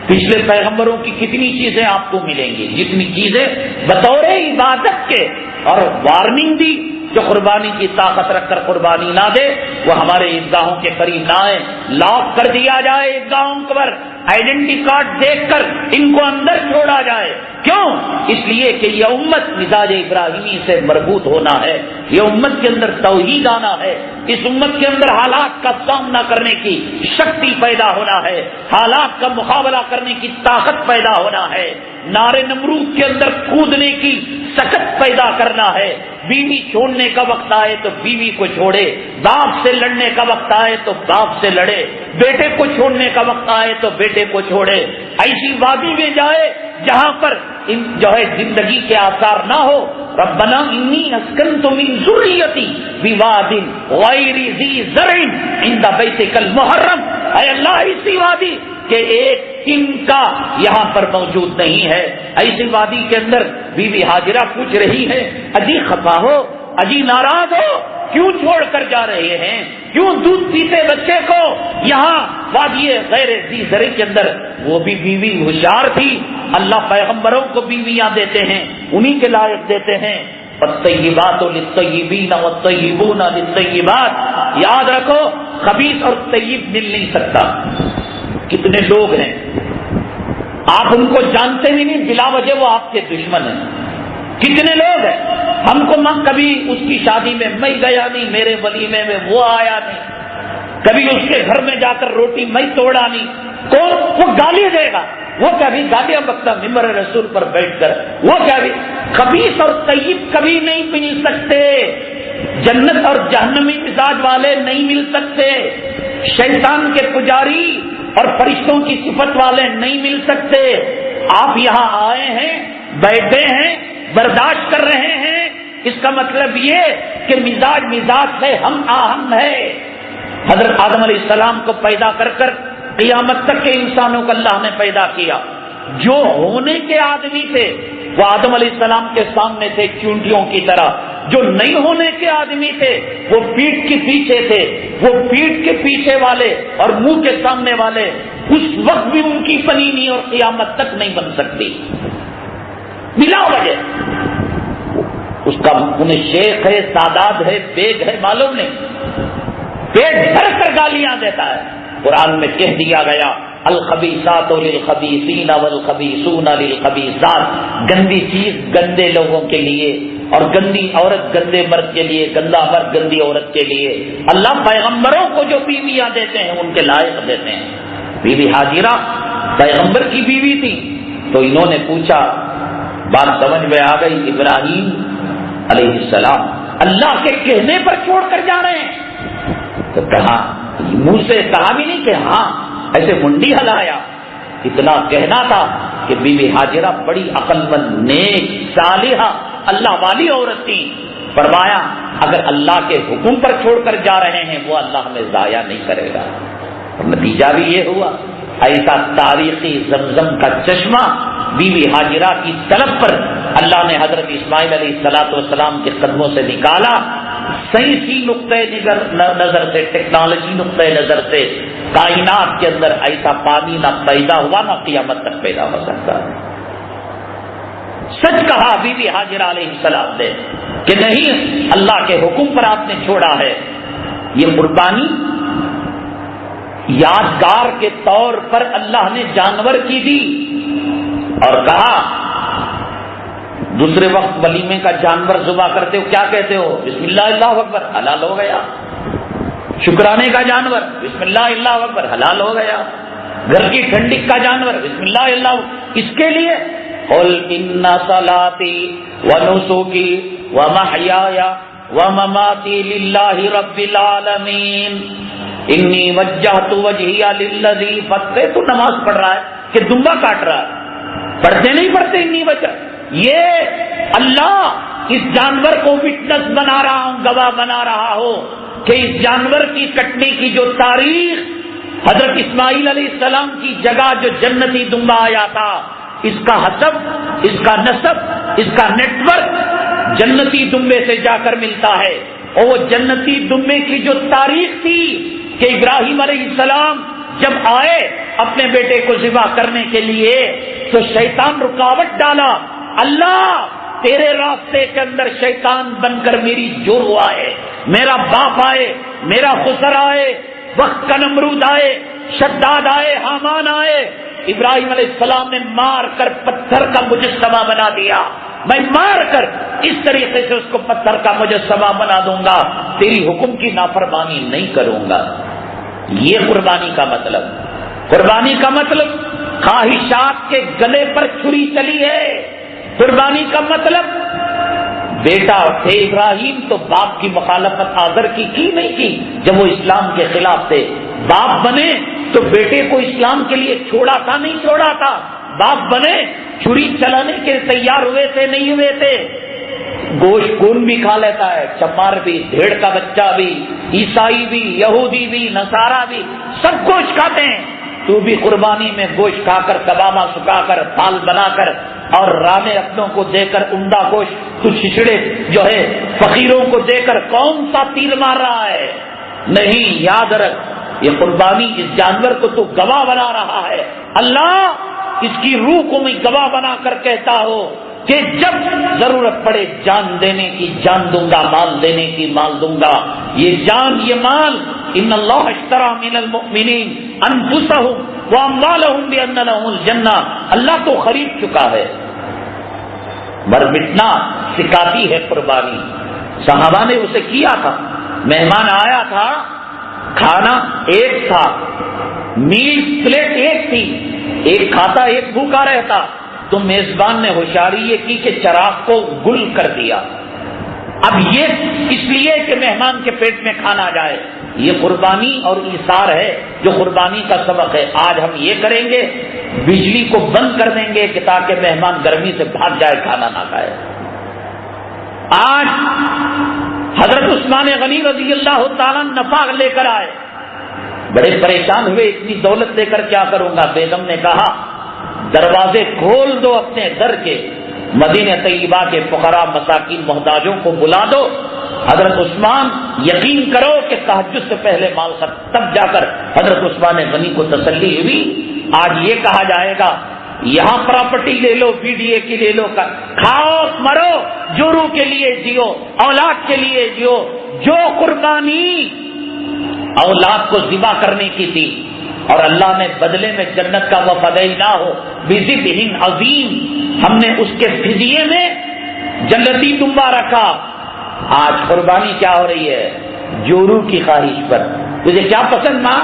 پچھلے پیغمبروں کی کتنی چیزیں آپ کو ملیں گی، جتنی چیزیں بطور عبادت کے اور وارننگ دی جو قربانی کی طاقت رکھ کر قربانی نہ دے وہ ہمارے عیدگاہوں کے قریب نہ آئے. لاک کر دیا جائے عیدگاہوں پر، آئیڈینٹی کارڈ دیکھ کر ان کو اندر چھوڑا جائے. کیوں؟ اس لیے کہ یہ امت مزاج ابراہیمی سے مربوط ہونا ہے، یہ امت کے اندر توحید آنا ہے، اس امت کے اندر حالات کا سامنا کرنے کی شکتی پیدا ہونا ہے، حالات کا مقابلہ کرنے کی طاقت پیدا ہونا ہے، نار نمرود کے اندر کودنے کی سکت پیدا کرنا ہے. بیوی چھوڑنے کا وقت آئے تو بیوی کو چھوڑے، باپ سے لڑنے کا وقت آئے تو باپ سے لڑے، بیٹے کو چھوڑنے کا وقت آئے تو بیٹے کو چھوڑے. ایسی وادی میں جائے جہاں پر جو ہے زندگی کے آثار نہ ہو. ربنا انی اسکنت من ذریتی بواد غیر ذی زرع عند بیتک المحرم. اے اللہ، ایسی وادی کہ ایک ان کا یہاں پر موجود نہیں ہے، ایسی وادی کے اندر بی بی ہاجرہ پوچھ رہی ہے، اجی خفا ہو، اجی ناراض ہو، کیوں چھوڑ کر جا رہے ہیں؟ کیوں دودھ پیتے بچے کو یہاں وادی غیر ذی زرع کے اندر؟ وہ بھی بیوی ہوشیار تھی. اللہ پیغمبروں کو بیویاں دیتے ہیں، انہی کے لائق دیتے ہیں. والطیبات للطیبین والطیبون للطیبات. یاد رکھو، خبیث اور طیب مل نہیں سکتا. کتنے لوگ ہیں آپ ان کو جانتے بھی نہیں، بلا وجہ وہ آپ کے دشمن ہیں. کتنے لوگ ہیں ہم کو کبھی اس کی شادی میں میں گیا نہیں، میرے ولیمے میں وہ آیا نہیں، کبھی اس کے گھر میں جا کر روٹی میں توڑا نہیں. کون؟ وہ گالی دے گا، وہ کبھی گالیاں بکتا ممبر رسول پر بیٹھ کر، وہ کبھی. خبیث اور طیب کبھی نہیں مل سکتے، جنت اور جہنمی مزاج والے نہیں مل سکتے، شیطان کے پجاری اور فرشتوں کی صفت والے نہیں مل سکتے. آپ یہاں آئے ہیں، بیٹھے ہیں، برداشت کر رہے ہیں، اس کا مطلب یہ کہ مزاج ہے، ہم آہنگ ہے۔ حضرت آدم علیہ السلام کو پیدا کر کر قیامت تک کے انسانوں کو اللہ نے پیدا کیا۔ جو ہونے کے آدمی تھے وہ آدم علیہ السلام کے سامنے تھے چونٹیوں کی طرح، جو نہیں ہونے کے آدمی تھے وہ پیٹھ کے پیچھے تھے، وہ پیٹھ کے پیچھے والے اور منہ کے سامنے والے اس وقت بھی ان کی بنی نہیں اور قیامت تک نہیں بن سکتی، بلا وجہ۔ اس کا انہیں شیخ ہے، سادات ہے، بیگ ہے، معلوم نہیں، پیٹ بھر کر گالیاں دیتا ہے۔ قرآن میں کہہ دیا گیا الخبیثات للخبیثین والخبیثون للخبیثات، گندی چیز گندے لوگوں کے لیے اور گندی عورت گندے مرد کے لیے، گندا مرد گندی عورت کے لیے۔ اللہ پیغمبروں کو جو بیویاں دیتے ہیں ان کے لائق دیتے ہیں۔ بی بی ہاجرہ پیغمبر کی بیوی تھی، تو انہوں نے پوچھا، بات سمجھ میں آ گئی، ابراہیم علیہ السلام اللہ کے کہنے پر چھوڑ کر جا رہے ہیں؟ تو کہا، منہ سے کہا بھی نہیں کہ ہاں، ایسے منڈی ہلایا۔ اتنا کہنا تھا کہ بی بی ہاجرہ بڑی عقل مند، نیک، صالحہ، اللہ والی عورت تھی۔ فرمایا اگر اللہ کے حکم پر چھوڑ کر جا رہے ہیں وہ اللہ ہمیں ضائع نہیں کرے گا۔ اور نتیجہ بھی یہ ہوا، ایسا تاریخی زمزم کا چشمہ بی بی ہاجرہ کی طلب پر اللہ نے حضرت اسماعیل علیہ السلام کے قدموں سے نکالا۔ سائنسی نقطۂ نظر سے، ٹیکنالوجی نقطۂ نظر سے کائنات کے اندر ایسا پانی نہ پیدا ہوا نہ قیامت تک پیدا ہو سکتا۔ سچ کہا بی بی ہاجرہ علیہ السلام نے کہ نہیں، اللہ کے حکم پر آپ نے چھوڑا ہے۔ یہ قربانی یادگار کے طور پر اللہ نے جانور کی دی اور کہا دوسرے وقت ولیمے کا جانور ذبح کرتے ہو کیا کہتے ہو؟ بسم اللہ اللہ اکبر، حلال ہو گیا۔ شکرانے کا جانور، بسم اللہ اللہ اکبر، حلال ہو گیا۔ گھر کی ٹھنڈک کا جانور، بسم اللہ اللہ، اس کے لیے قل ان صلاتی ونسکی ومحیای ومماتی للہ رب العالمین انی وجہت وجہی للذی فطر۔ تو نماز پڑھ رہا ہے کہ دمبا کاٹ رہا ہے؟ پڑھتے نہیں پڑھتے انی وجہ؟ یہ اللہ اس جانور کو وٹنس بنا رہا ہوں، گواہ بنا رہا ہو کہ اس جانور کی کٹنے کی جو تاریخ، حضرت اسماعیل علیہ السلام کی جگہ جو جنتی دمبا آیا تھا، اس کا حسب، اس کا نسب، اس کا نیٹ ورک جنتی دمبے سے جا کر ملتا ہے۔ اور وہ جنتی دمبے کی جو تاریخ تھی کہ ابراہیم علیہ السلام جب آئے اپنے بیٹے کو ذبح کرنے کے لیے تو شیطان رکاوٹ ڈالا، اللہ تیرے راستے کے اندر شیطان بن کر میری جرو آئے، میرا باپ آئے، میرا خسر آئے، وقت کا نمرود آئے، شداد آئے، حامان آئے۔ ابراہیم علیہ السلام نے مار کر پتھر کا مجسمہ بنا دیا، میں مار کر اس طریقے سے اس کو پتھر کا مجسمہ بنا دوں گا، تیری حکم کی نافرمانی نہیں کروں گا۔ یہ قربانی کا مطلب، قربانی کا مطلب خواہشات کے گلے پر چھری چلی ہے۔ قربانی کا مطلب بیٹا تھے ابراہیم تو باپ کی مخالفت آذر کی نہیں کی جب وہ اسلام کے خلاف تھے، باپ بنے تو بیٹے کو اسلام کے لیے چھوڑا تھا نہیں چھوڑا تھا، باپ بنے چھری چلانے کے تیار ہوئے تھے نہیں ہوئے تھے۔ گوشت خون بھی کھا لیتا ہے، چمار بھی، بھیڑ کا بچہ بھی، عیسائی بھی، یہودی بھی، نصارہ بھی، سب گوشت کھاتے ہیں۔ تو بھی قربانی میں گوشت کھا کر، کبابہ سکھا کر، پھال بنا کر اور رانے اپنوں کو دے کر، عمدہ گوشت تو چھچڑے جو ہے فقیروں کو دے کر کون سا تیر مار رہا ہے؟ نہیں، یاد رکھ یہ قربانی اس جانور کو تو گواہ بنا رہا ہے۔ اللہ اس کی روح کو میں گواہ بنا کر کہتا ہوں کہ جب ضرورت پڑے جان دینے کی جان دوں گا، مال دینے کی مال دوں گا۔ یہ جان، یہ مال، ان اللہ اشترى من المؤمنین انفسهم واموالهم بان لهم الجنہ، اللہ تو خرید چکا ہے۔ مر مٹنا سکھاتی ہے قربانی۔ صحابہ نے اسے کیا تھا، مہمان آیا تھا، کھانا ایک تھا، میل پلیٹ ایک تھی، ایک کھاتا ایک بھوکا رہتا، تو میزبان نے ہوشیاری یہ کی کہ چراغ کو گل کر دیا۔ اب یہ اس لیے کہ مہمان کے پیٹ میں کھانا جائے، یہ قربانی اور ایثار ہے جو قربانی کا سبق ہے۔ آج ہم یہ کریں گے، بجلی کو بند کر دیں گے کہ تاکہ مہمان گرمی سے بھاگ جائے، کھانا نہ کھائے۔ آج حضرت عثمان غنی رضی اللہ تعالیٰ نفاق لے کر آئے، بڑے پریشان ہوئے، اتنی دولت لے کر کیا کروں گا؟ بیگم نے کہا دروازے کھول دو اپنے در کے، مدینہ طیبہ کے فقراء مساکین محتاجوں کو بلا دو۔ حضرت عثمان یقین کرو کہ تہجد سے پہلے مال خرچ، تب جا کر حضرت عثمان غنی کو تسلی ہوئی۔ آج یہ کہا جائے گا یہاں پراپرٹی لے لو، بی ڈی اے کی لے لو، کھاؤ مرو، جورو کے لیے جیو، اولاد کے لیے جیو۔ جو قربانی اولاد کو ذبح کرنے کی تھی اور اللہ نے بدلے میں جنت کا وفدیناہ بذبح عظیم، ہم نے اس کے فدیے میں جنتی دمبا رکھا۔ آج قربانی کیا ہو رہی ہے؟ جورو کی خواہش پر۔ تجھے کیا پسند ماں؟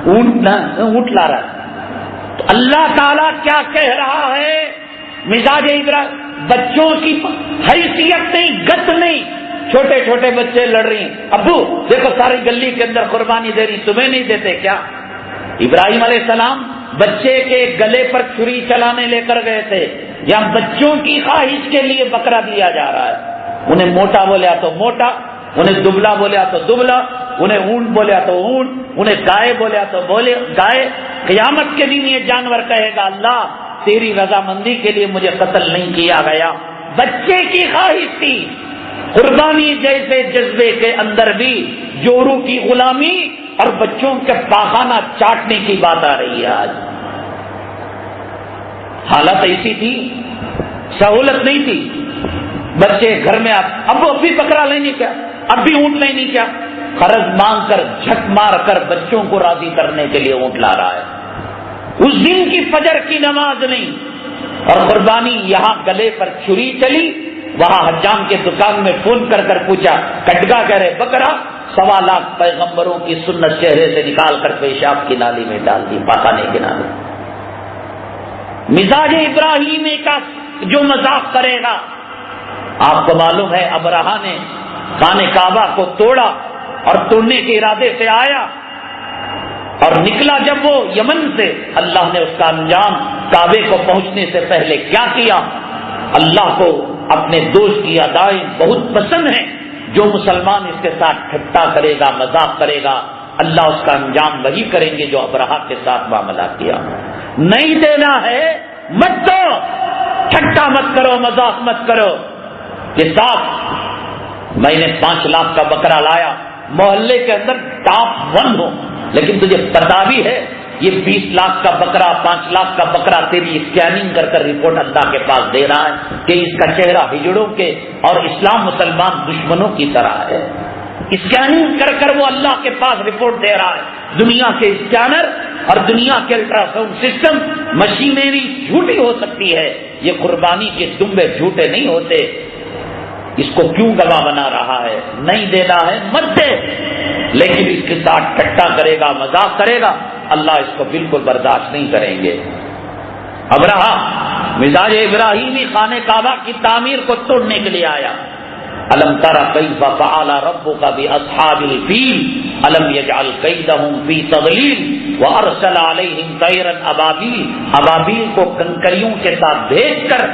اونٹ لا رہا۔ تو اللہ تعالیٰ کیا کہہ رہا ہے؟ مزاج ابراہیم، بچوں کی حیثیت نہیں، گت نہیں، چھوٹے چھوٹے بچے لڑ رہی ہیں، ابو دیکھو ساری گلی کے اندر قربانی دے رہی، تمہیں نہیں دیتے کیا؟ ابراہیم علیہ السلام بچے کے گلے پر چھری چلانے لے کر گئے تھے، یہاں بچوں کی خواہش کے لیے بکرا دیا جا رہا ہے۔ انہیں موٹا بولیا تو موٹا، انہیں دبلا بولیا تو دبلا، انہیں اونٹ بولیا تو اونٹ، انہیں گائے بولیا تو بولے گائے۔ قیامت کے دن یہ جانور کہے گا اللہ تیری رضامندی کے لیے مجھے قتل نہیں کیا گیا۔ بچے کی خواہش تھی، قربانی جیسے جذبے کے اندر بھی جورو کی غلامی اور بچوں کے پاخانہ چاٹنے کی بات آ رہی ہے۔ آج حالت ایسی تھی، سہولت نہیں تھی، بچے گھر میں اب بھی بکرا لینی کیا، اب بھی اونٹ لینی کیا، قرض مانگ کر جھک مار کر بچوں کو راضی کرنے کے لیے اونٹ لا رہا ہے۔ اس دن کی فجر کی نماز نہیں، اور قربانی یہاں گلے پر چھری چلی، وہاں حجام کے دکان میں فون کر کر پوچھا، کٹگا کہہ رہے بکرا، 1.25 لاکھ پیغمبروں کی سنت چہرے سے نکال کر پیشاب کی نالی میں ڈال دی، پاخانے کی نالی۔ مزاج ابراہیمی کا جو مذاق کرے گا، آپ کو معلوم ہے ابرہا نے خانہ کعبہ کو توڑا اور توڑنے کے ارادے سے آیا اور نکلا جب وہ یمن سے، اللہ نے اس کا انجام کعبے کو پہنچنے سے پہلے کیا کیا؟ اللہ کو اپنے دوست کی ادائیں بہت پسند ہیں، جو مسلمان اس کے ساتھ ٹھٹا کرے گا، مذاق کرے گا، اللہ اس کا انجام وہی کریں گے جو ابرہا کے ساتھ معاملہ کیا۔ نہیں دینا ہے مت دو، ٹھٹا مت کرو، مذاق مت کرو۔ کہ صاحب میں نے 5 لاکھ کا بکرا لایا، محلے کے اندر ٹاپ 1 ہو، لیکن تجھے پتا بھی ہے یہ 20 لاکھ کا بکرا، 5 لاکھ کا بکرا تیری اسکیننگ کر کر رپورٹ اللہ کے پاس دے رہا ہے کہ اس کا چہرہ ہجڑوں کے اور اسلام مسلمان دشمنوں کی طرح ہے۔ اسکیننگ کر کر وہ اللہ کے پاس رپورٹ دے رہا ہے۔ دنیا کے اسکینر اور دنیا کے الٹرا ساؤنڈ سسٹم، مشینری جھوٹی ہو سکتی ہے، یہ قربانی کے دمبے جھوٹے نہیں ہوتے۔ اس کو کیوں گواہ بنا رہا ہے؟ نہیں دینا ہے مت دے، لیکن اس کے ساتھ ٹھٹا کرے گا، مذاق کرے گا، اللہ اس کو بالکل برداشت نہیں کریں گے۔ ابرہا مزاج ابراہیمی خانہ کعبہ کی تعمیر کو توڑنے کے لیے آیا۔ الم تر کیف فعل ربک باصحاب الفیل الم یجعل کیدہم فی تضلیل وارسل علیہم طیرا ابابیل، ابابیل کو کنکریوں کے ساتھ بھیج کر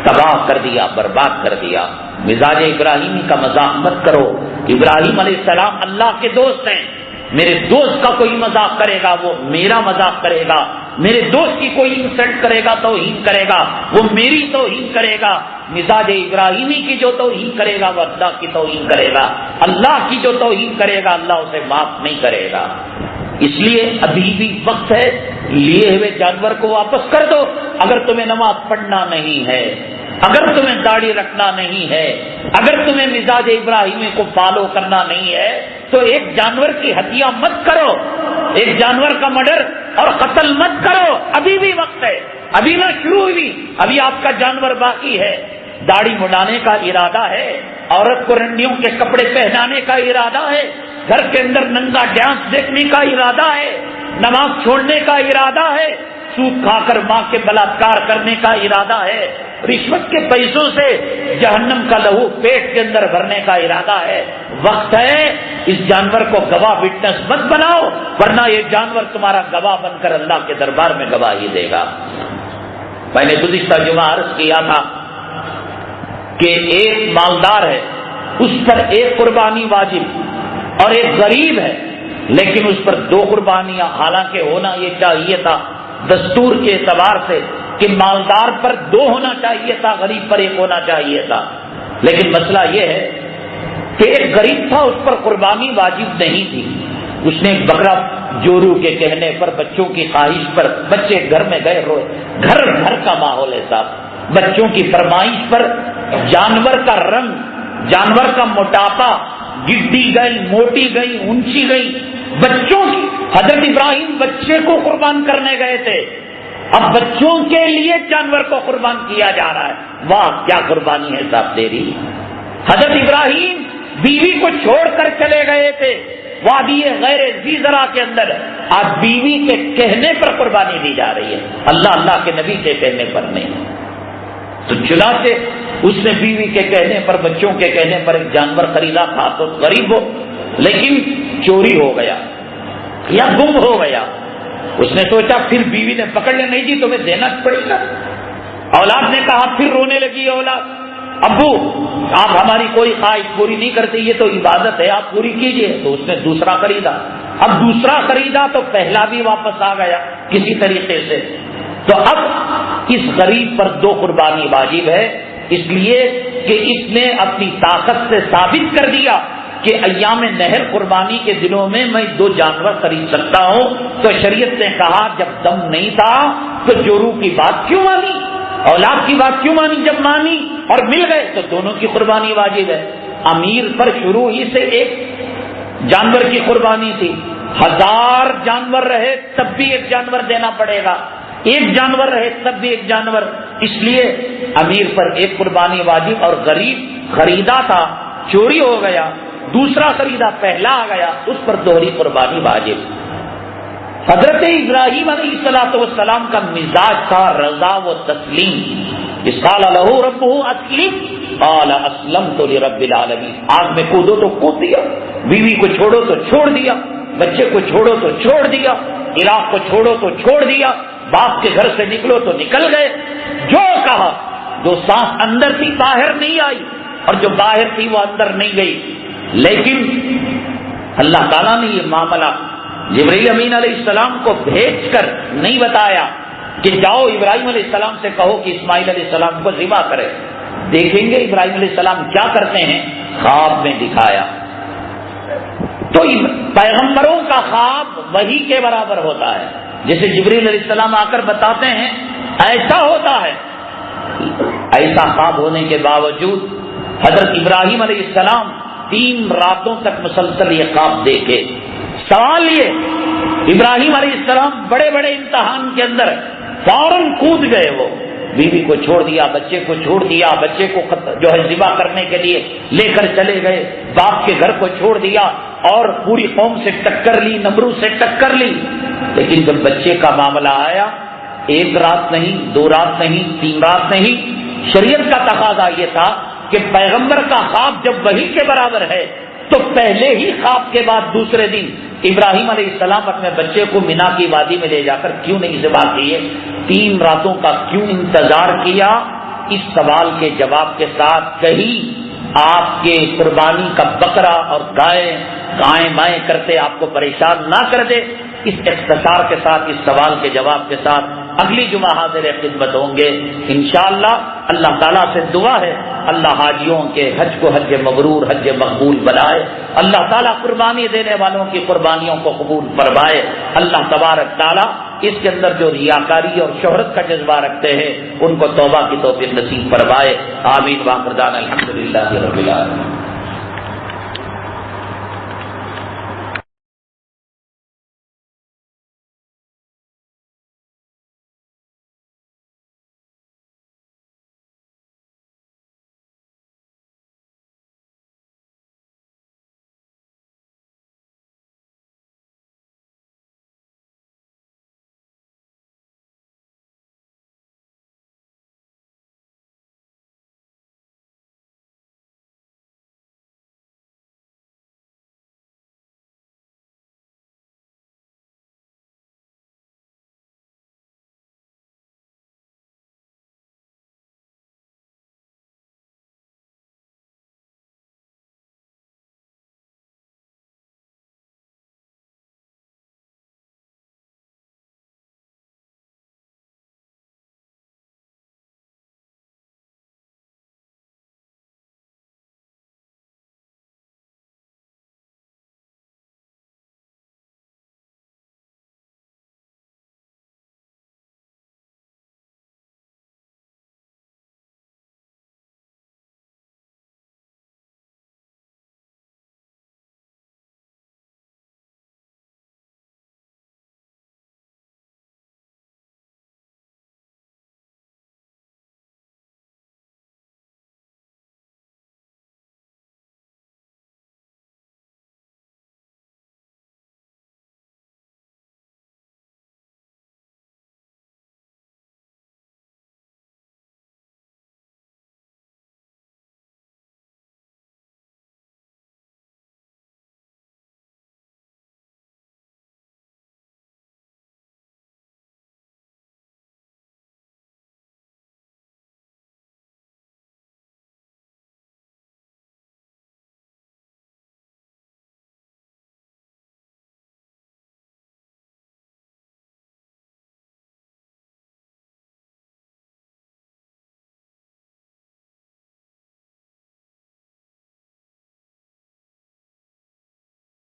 تباہ کر دیا، برباد کر دیا۔ مزاج ابراہیمی کا مذاق مت کرو۔ ابراہیم علیہ السلام اللہ کے دوست ہیں، میرے دوست کا کوئی مذاق کرے گا وہ میرا مذاق کرے گا، میرے دوست کی کوئی انسلٹ کرے گا توہین کرے گا وہ میری توہین کرے گا۔ مزاج ابراہیمی کی جو توہین کرے گا وہ اللہ کی توہین کرے گا، اللہ کی جو توہین کرے گا اللہ اسے معاف نہیں کرے گا۔ اس لیے ابھی بھی وقت ہے، لیے ہوئے جانور کو واپس کر دو۔ اگر تمہیں نماز پڑھنا نہیں ہے، اگر تمہیں داڑھی رکھنا نہیں ہے، اگر تمہیں مزاج ابراہیمی کو فالو کرنا نہیں ہے تو ایک جانور کی ہتیا مت کرو، ایک جانور کا مرڈر اور قتل مت کرو۔ ابھی بھی وقت ہے، ابھی نہ شروع ہوئی، ابھی آپ کا جانور باقی ہے۔ داڑھی مڈانے کا ارادہ ہے، عورت کو رنڈیوں کے کپڑے پہنانے کا ارادہ ہے، گھر کے اندر ننگا ڈانس دیکھنے کا ارادہ ہے، نماز چھوڑنے کا ارادہ ہے، سود کھا کر ماں کے بلاತ್ಕಾರ کرنے کا ارادہ ہے، رشوت کے پیسوں سے جہنم کا لہو پیٹ کے اندر بھرنے کا ارادہ ہے۔ وقت ہے اس جانور کو گواہ وٹنس مت بناؤ، ورنہ یہ جانور تمہارا گواہ بن کر اللہ کے دربار میں گواہی دے گا۔ میں نے گزشتہ جمعہ عرض کیا تھا کہ ایک مالدار ہے اس پر ایک قربانی واجب اور ایک غریب ہے لیکن اس پر دو قربانیاں، حالانکہ ہونا یہ چاہیے تھا دستور کے اعتبار سے کہ مالدار پر دو ہونا چاہیے تھا، غریب پر ایک ہونا چاہیے تھا، لیکن مسئلہ یہ ہے کہ ایک غریب تھا اس پر قربانی واجب نہیں تھی، اس نے ایک بکرا جورو کے کہنے پر، بچوں کی خواہش پر، بچے گھر میں گئے روئے، گھر کا ماحول ہے صاحب، بچوں کی فرمائش پر جانور کا رنگ، جانور کا موٹاپا، گڈی گئی، موٹی گئی، اونچی گئی، بچوں کی، حضرت ابراہیم بچے کو قربان کرنے گئے تھے، اب بچوں کے لیے جانور کو قربان کیا جا رہا ہے، واہ کیا قربانی ہے صاحب تیری۔ حضرت ابراہیم بیوی کو چھوڑ کر چلے گئے تھے وادی غیر ذی زرع کے اندر، آج بیوی کے کہنے پر قربانی دی جا رہی ہے، اللہ کے نبی کے کہنے پر نہیں۔ تو چنانچہ اس نے بیوی کے کہنے پر، بچوں کے کہنے پر ایک جانور خریدا تھا، تو غریب ہو لیکن چوری ہو گیا یا گم ہو گیا، اس نے سوچا، پھر بیوی نے پکڑ لیا، نہیں جی تمہیں دینا پڑے گا۔ اولاد نے کہا، پھر رونے لگی اولاد، ابو آپ ہماری کوئی خواہش پوری نہیں کرتے، یہ تو عبادت ہے، آپ پوری کیجئے۔ تو اس نے دوسرا خریدا، اب دوسرا خریدا تو پہلا بھی واپس آ گیا کسی طریقے سے، تو اب اس غریب پر دو قربانی واجب ہے، اس لیے کہ اس نے اپنی طاقت سے ثابت کر دیا کہ ایام نہر قربانی کے دنوں میں میں دو جانور خرید سکتا ہوں، تو شریعت نے کہا جب دم نہیں تھا تو جورو کی بات کیوں مانی، اولاد کی بات کیوں مانی، جب مانی اور مل گئے تو دونوں کی قربانی واجب ہے۔ امیر پر شروع ہی سے ایک جانور کی قربانی تھی، 1000 جانور رہے تب بھی ایک جانور دینا پڑے گا، ایک جانور رہے تب بھی ایک جانور، اس لیے امیر پر ایک قربانی واجب، اور غریب خریدا تھا چوری ہو گیا، دوسرا خریدا پہلا آ گیا، اس پر دوہری قربانی واجب۔ حضرت ابراہیم علیہ السلام کا مزاج تھا رضا و تسلیم، اس قال لہ ربہ اسلم قال اسلمت لرب العالمین، آگ میں کودو تو کود دیا، بیوی کو چھوڑو تو چھوڑ دیا، بچے کو چھوڑو تو چھوڑ دیا، علاق کو چھوڑو تو چھوڑ دیا، باپ کے گھر سے نکلو تو نکل گئے، جو کہا، جو سانس اندر تھی باہر نہیں آئی اور جو باہر تھی وہ اندر نہیں گئی، لیکن اللہ تعالیٰ نے یہ معاملہ جبرائیل امین علیہ السلام کو بھیج کر نہیں بتایا کہ جاؤ ابراہیم علیہ السلام سے کہو کہ اسماعیل علیہ السلام کو ذبح کرے، دیکھیں گے ابراہیم علیہ السلام کیا کرتے ہیں، خواب میں دکھایا۔ تو پیغمبروں کا خواب وحی کے برابر ہوتا ہے، جیسے جبرائیل علیہ السلام آ کر بتاتے ہیں ایسا ہوتا ہے، ایسا خواب ہونے کے باوجود حضرت ابراہیم علیہ السلام 3 راتوں تک مسلسل یہ خواب دیکھے۔ سوال یہ، ابراہیم علیہ السلام بڑے بڑے امتحان کے اندر فوراً کود گئے، وہ بیوی کو چھوڑ دیا، بچے کو چھوڑ دیا، بچے کو جو ہے ذبح کرنے کے لیے لے کر چلے گئے، باپ کے گھر کو چھوڑ دیا اور پوری قوم سے ٹکر لی، نمرود سے ٹکر لی، لیکن جب بچے کا معاملہ آیا، 1 رات نہیں، 2 رات نہیں، 3 رات نہیں، شریعت کا تقاضا یہ تھا کہ پیغمبر کا خواب جب وحی کے برابر ہے تو پہلے ہی خواب کے بعد دوسرے دن ابراہیم علیہ السلام اپنے بچے کو مینا کی وادی میں لے جا کر کیوں نہیں ذبح کیے، 3 راتوں کا کیوں انتظار کیا؟ اس سوال کے جواب کے ساتھ کہیں آپ کے قربانی کا بکرا اور گائیں مائیں کرتے آپ کو پریشان نہ کر دے۔ اس اختصار کے ساتھ، اس سوال کے جواب کے ساتھ اگلی جمعہ حاضر خدمت ہوں گے انشاءاللہ۔ اللہ تعالیٰ سے دعا ہے اللہ حاجیوں کے حج کو حج مبرور، حج مقبول بنائے، اللہ تعالیٰ قربانی دینے والوں کی قربانیوں کو قبول فرمائے، اللہ تبارک تعالیٰ اس کے اندر جو ریاکاری اور شہرت کا جذبہ رکھتے ہیں ان کو توبہ کی توفیق نصیب فرمائے، آمین۔ وآخر دعوانا الحمدللہ رب العالمین۔